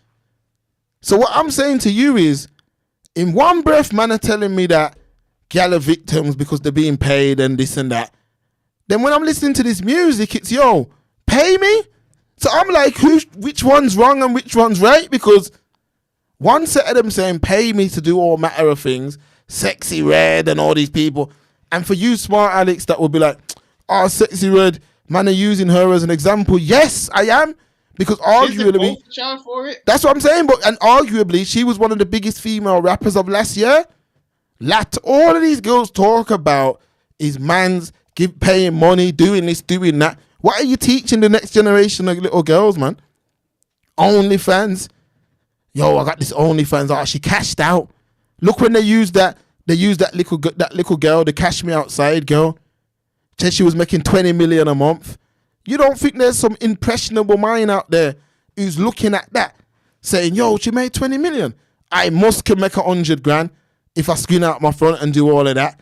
So what I'm saying to you is, in one breath, man are telling me that gal are victims because they're being paid and this and that. Then when I'm listening to this music, it's, yo, pay me? So I'm like, which one's wrong and which one's right? Because one set of them saying, pay me to do all matter of things, Sexy Red and all these people. And for you smart Alex, that will be like, oh, Sexy Red, man are using her as an example. Yes, I am. Because arguably, that's what I'm saying. But and arguably, she was one of the biggest female rappers of last year. All of these girls talk about is man's paying money, doing this, doing that. What are you teaching the next generation of little girls, man? OnlyFans. Yo, I got this OnlyFans. Oh, she cashed out. Look when they used that. They used that little girl, the Cash Me Outside girl. Said she was making 20 million a month. You don't think there's some impressionable mind out there who's looking at that, saying, yo, she made 20 million. I can make 100 grand if I screen out my front and do all of that.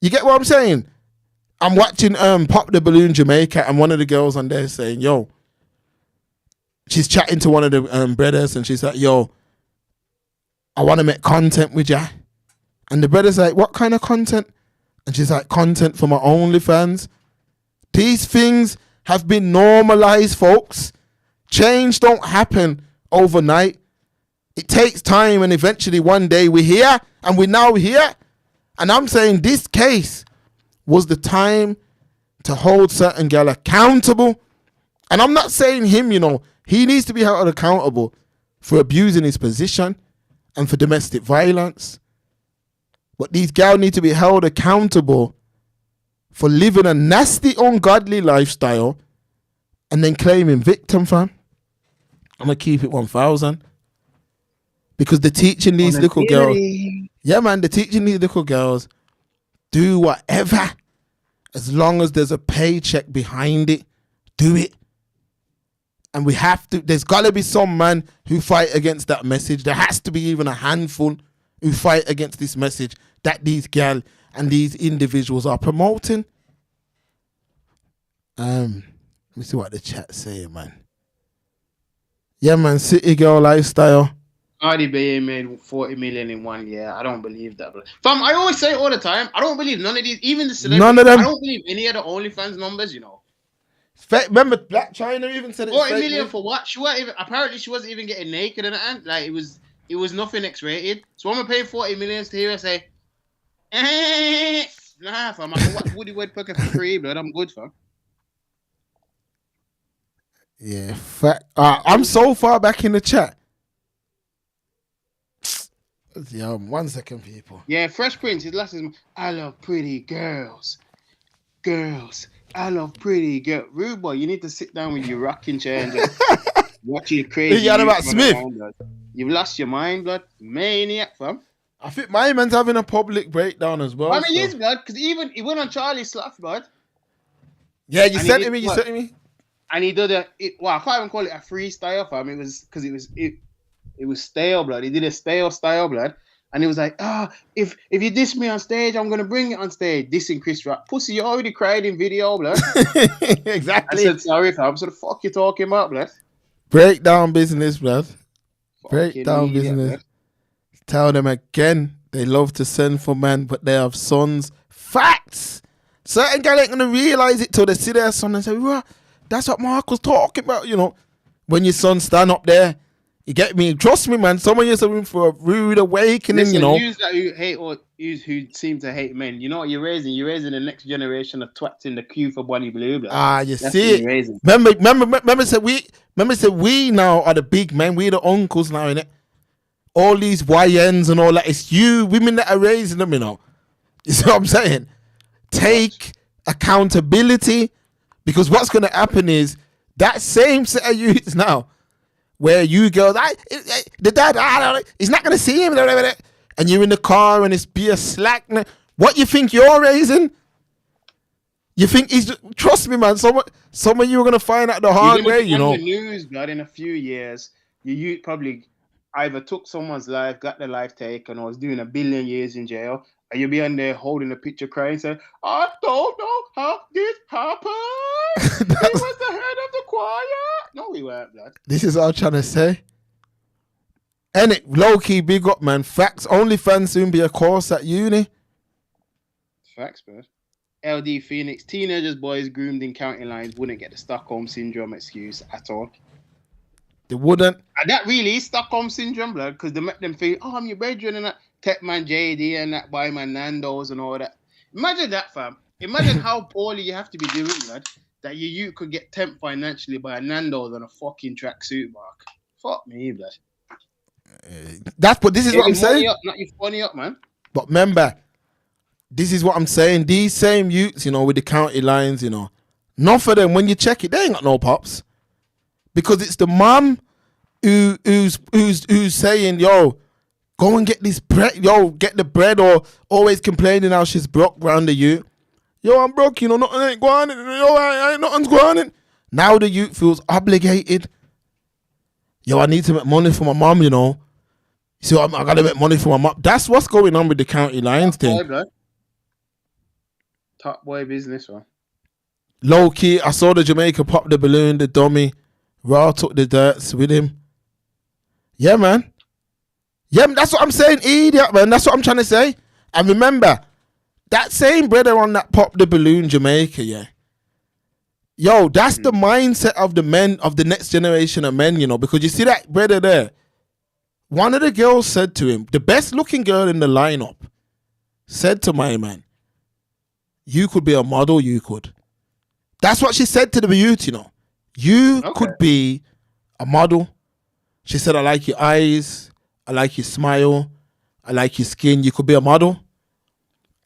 You get what I'm saying? I'm watching Pop the Balloon Jamaica, and one of the girls on there saying, yo, she's chatting to one of the brothers, and she's like, yo, I want to make content with ya. And the brother's like, what kind of content? And she's like, content for my OnlyFans. These things have been normalized, folks. Change don't happen overnight. It takes time, and eventually one day we're here, and we're now here. And I'm saying this case was the time to hold certain gal accountable. And I'm not saying him, you know, he needs to be held accountable for abusing his position and for domestic violence. But these gal need to be held accountable for living a nasty, ungodly lifestyle and then claiming victim, fam. I'm going to keep it 1,000. Because they're teaching these little girls. Yeah, man, they're teaching these little girls, do whatever. As long as there's a paycheck behind it, do it. And we have to, there's got to be some man who fight against that message. There has to be even a handful who fight against this message that these girls and these individuals are promoting. Let me see what the chat's saying, man. Yeah, man, city girl lifestyle. Cardi B made 40 million in 1 year. I don't believe that, bro. Fam, I always say it all the time. I don't believe none of these, even the celebrities. None of them. I don't believe any of the OnlyFans numbers, you know. Remember, Black China even said it. 40 million for what? She wasn't even, apparently she wasn't even getting naked in the end. Like it was nothing X-rated. So I'm gonna pay 40 million to hear her say, nah, fam. I can watch Woody Woodpecker for free, blood. I'm good, fam. Yeah, I'm so far back in the chat. Yeah, 1 second, people. Yeah, Fresh Prince. His last is, I love pretty girls. Girls. I love pretty girls. Rude boy, you need to sit down with your rocking chair and just watch your crazy. You about Smith? You've lost your mind, blood. Maniac, fam. I think my man's having a public breakdown as well. I mean, he's blood, because even he went on Charlie's Slack, blood. Yeah, you sent it me. You sent it me. And he did I can't even call it a freestyle, fam. It was because it was stale, blood. He did a stale style, blood. And he was like, if you diss me on stage, I'm going to bring it on stage. Dissing Chris Rock. Pussy, you already cried in video, blood. Exactly. I said, sorry, fam. So the fuck you talking about, blood? Breakdown business, blood. Breakdown media, business. blood. Tell them again, they love to send for men, but they have sons. Facts. Certain guys ain't going to realize it till they see their son and say, well, that's what Mark was talking about, you know. When your son stand up there, you get me? Trust me, man. Some of you are in for a rude awakening, Listen, you know. Use that who hate or use who seem to hate men. You know what you're raising? You're raising the next generation of twats in the queue for Bonnie Blue. Blood. You see it. Remember, said we now are the big men. We the uncles now, innit? All these YNs and all that. It's you, women that are raising them, you know. You see what I'm saying? Take accountability, because what's going to happen is that same set of youths now, where you girls, the dad, he's not going to see him, and you're in the car and it's be a slack. What you think you're raising? You think he's, trust me, man, some of you are going to find out the hard way, you know. The news, blood, in a few years, you probably either took someone's life, got their life taken, or was doing 1 billion years in jail, and you'll be on there holding a picture crying, saying, I don't know how this happened. He was the head of the choir. No, we weren't, blood. This is what I'm trying to say. And it low-key big up, man. Facts. OnlyFans soon be a course at uni. Facts, bro. LD Phoenix. Teenagers, boys groomed in county lines wouldn't get the Stockholm Syndrome excuse at all. They wouldn't. And that really is Stockholm Syndrome, blood, because they make them feel, I'm your brethren and that. Tech man JD and that boy man Nando's and all that. Imagine that, fam. Imagine how poorly you have to be doing, blood, that you could get tempted financially by a Nando's on a fucking tracksuit, Mark. Fuck me, blood. This is what I'm saying. Up, not you funny up, man. But remember, this is what I'm saying. These same youths, you know, with the county lines, you know, none of them, when you check it, they ain't got no pops. Because it's the mum who's saying, yo, go and get this bread, get the bread, or always complaining how she's broke round the youth. Yo, I'm broke, you know, nothing ain't going on. Yo, nothing's going on. Now the youth feels obligated. Yo, I need to make money for my mom, you know. So I gotta make money for my mom. That's what's going on with the county lines thing. Top boy business, man. Low key, I saw the Jamaica pop the balloon, the dummy. Raw took the dirts with him. Yeah, man. Yeah, that's what I'm saying, idiot, man. That's what I'm trying to say. And remember, that same brother on that pop the balloon Jamaica, yeah. Yo, that's the mindset of the men, of the next generation of men, you know, because you see that brother there. One of the girls said to him, the best looking girl in the lineup, said to my man, you could be a model, you could. That's what she said to the youth, you know. You could be a model. She said, I like your eyes. I like your smile. I like your skin. You could be a model.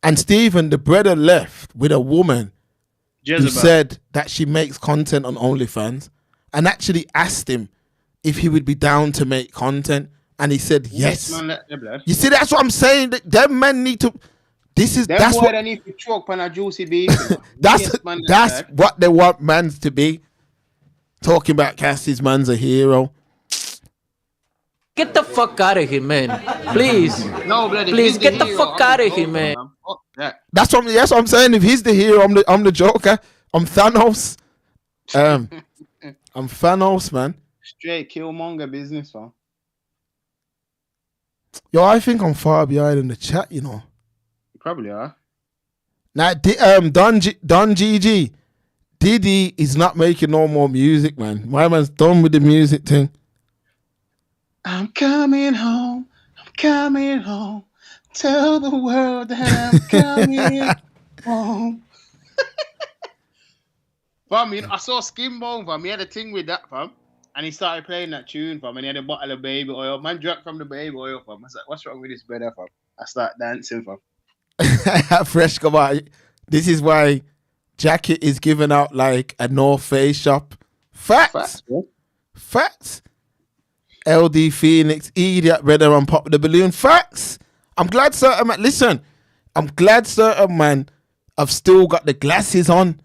And Stephen, the brother, left with a woman who said that she makes content on OnlyFans and actually asked him if he would be down to make content. And he said, yes. Man, let the blood. You see, that's what I'm saying. Them men need to. That's what they need to choke on a juicy beef. that's what they want mans to be. Talking about Cassie's man's a hero. Get the fuck out of here, man. Please. No, bloody. Please get the fuck out of here, man. That's what I'm saying. If he's the hero, I'm the Joker. I'm Thanos. I'm Thanos, man. Straight Killmonger business, man. Yo, I think I'm far behind in the chat, you know. You probably are. Now, Don GG, Diddy is not making no more music, man. My man's done with the music thing. I'm coming home. Tell the world that I'm coming home. Fam, I saw Skimbo, fam. He had a thing with that, fam. And he started playing that tune, fam. And he had a bottle of baby oil. Man drank from the baby oil, fam. I was like, what's wrong with this brother, fam? I start dancing, fam. Fresh, come on. This is why Jacket is giving out like a North Face shop. Facts. Facts. LD Phoenix, idiot, brother, and pop the balloon. Facts. I'm glad certain man. Listen, I'm glad certain man have still got the glasses on.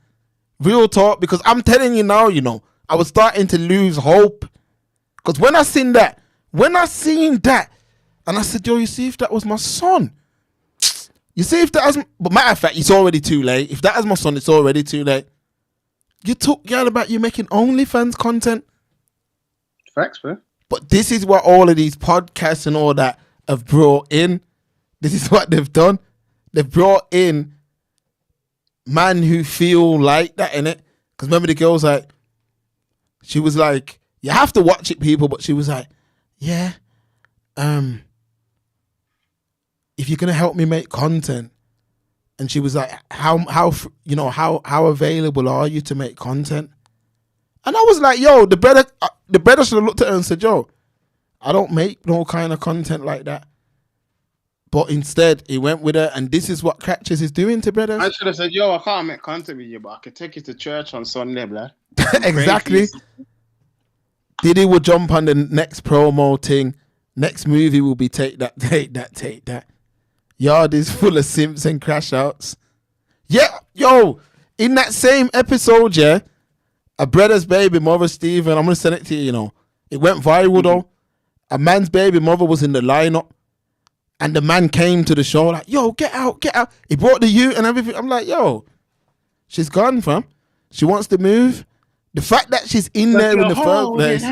Real talk, because I'm telling you now, you know, I was starting to lose hope. Because when I seen that, and I said, yo, you see if that was my son. You see if that was, but matter of fact, it's already too late. If that was my son, it's already too late. You talk about you making OnlyFans content. Facts, bro. But this is what all of these podcasts and all that have brought in. This is what they've done. They've brought in man who feel like that, innit? Because remember the girl's like, she was like, you have to watch it, people, but she was like, yeah, if you're gonna help me make content, and she was like, how available are you to make content? And I was like, yo, the brother should have looked at her and said, yo, I don't make no kind of content like that. But instead, he went with her, and this is what Catches is doing to brothers. I should have said, yo, I can't make content with you, but I can take you to church on Sunday, blood. Exactly. Diddy will jump on the next promo thing. Next movie will be take that. Yard is full of simps and crash outs. Yeah, yo, in that same episode, yeah, a brother's baby mother, Steven, I'm going to send it to you, you know. It went viral, though. A man's baby mother was in the lineup. And the man came to the show like, yo, get out. He brought the ute and everything. I'm like, yo, she's gone, fam. She wants to move. The fact that she's in there in the first place.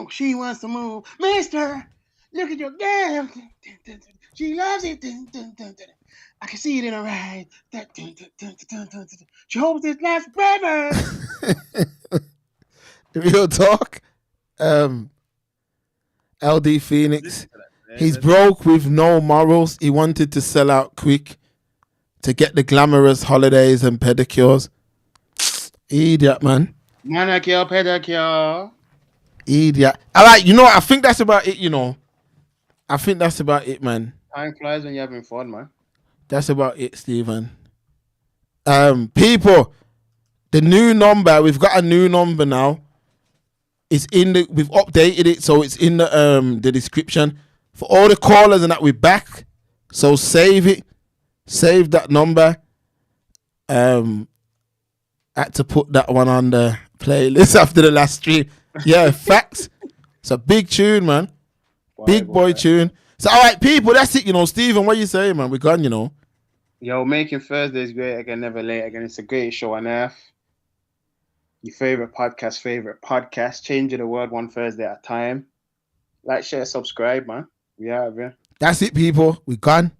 She wants to move. Mister, look at your girl. She loves it. I can see it in her eyes. She hopes it lasts forever. Real talk. LD Phoenix. He's broke with no morals. He wanted to sell out quick to get the glamorous holidays and pedicures. Idiot, man. Manicure, pedicure. Idiot. All right, you know what? I think that's about it, you know. I think that's about it, man. Time flies when you're having fun, man. That's about it, Stephen. People, the new number, we've got a new number now. It's we've updated it, so it's in the description. For all the callers and that, we're back. So save it. Save that number. Had to put that one on the playlist after the last stream. Yeah, facts. It's a big tune, man. Big boy tune. So, all right, people, that's it, you know. Stephen, what you saying, man? We're gone, you know. Yo, making Thursdays great again, never late again. It's a great show on earth. Your favorite podcast. Changing the world one Thursday at a time. Like, share, subscribe, man. We out of here. That's it, people. We're gone.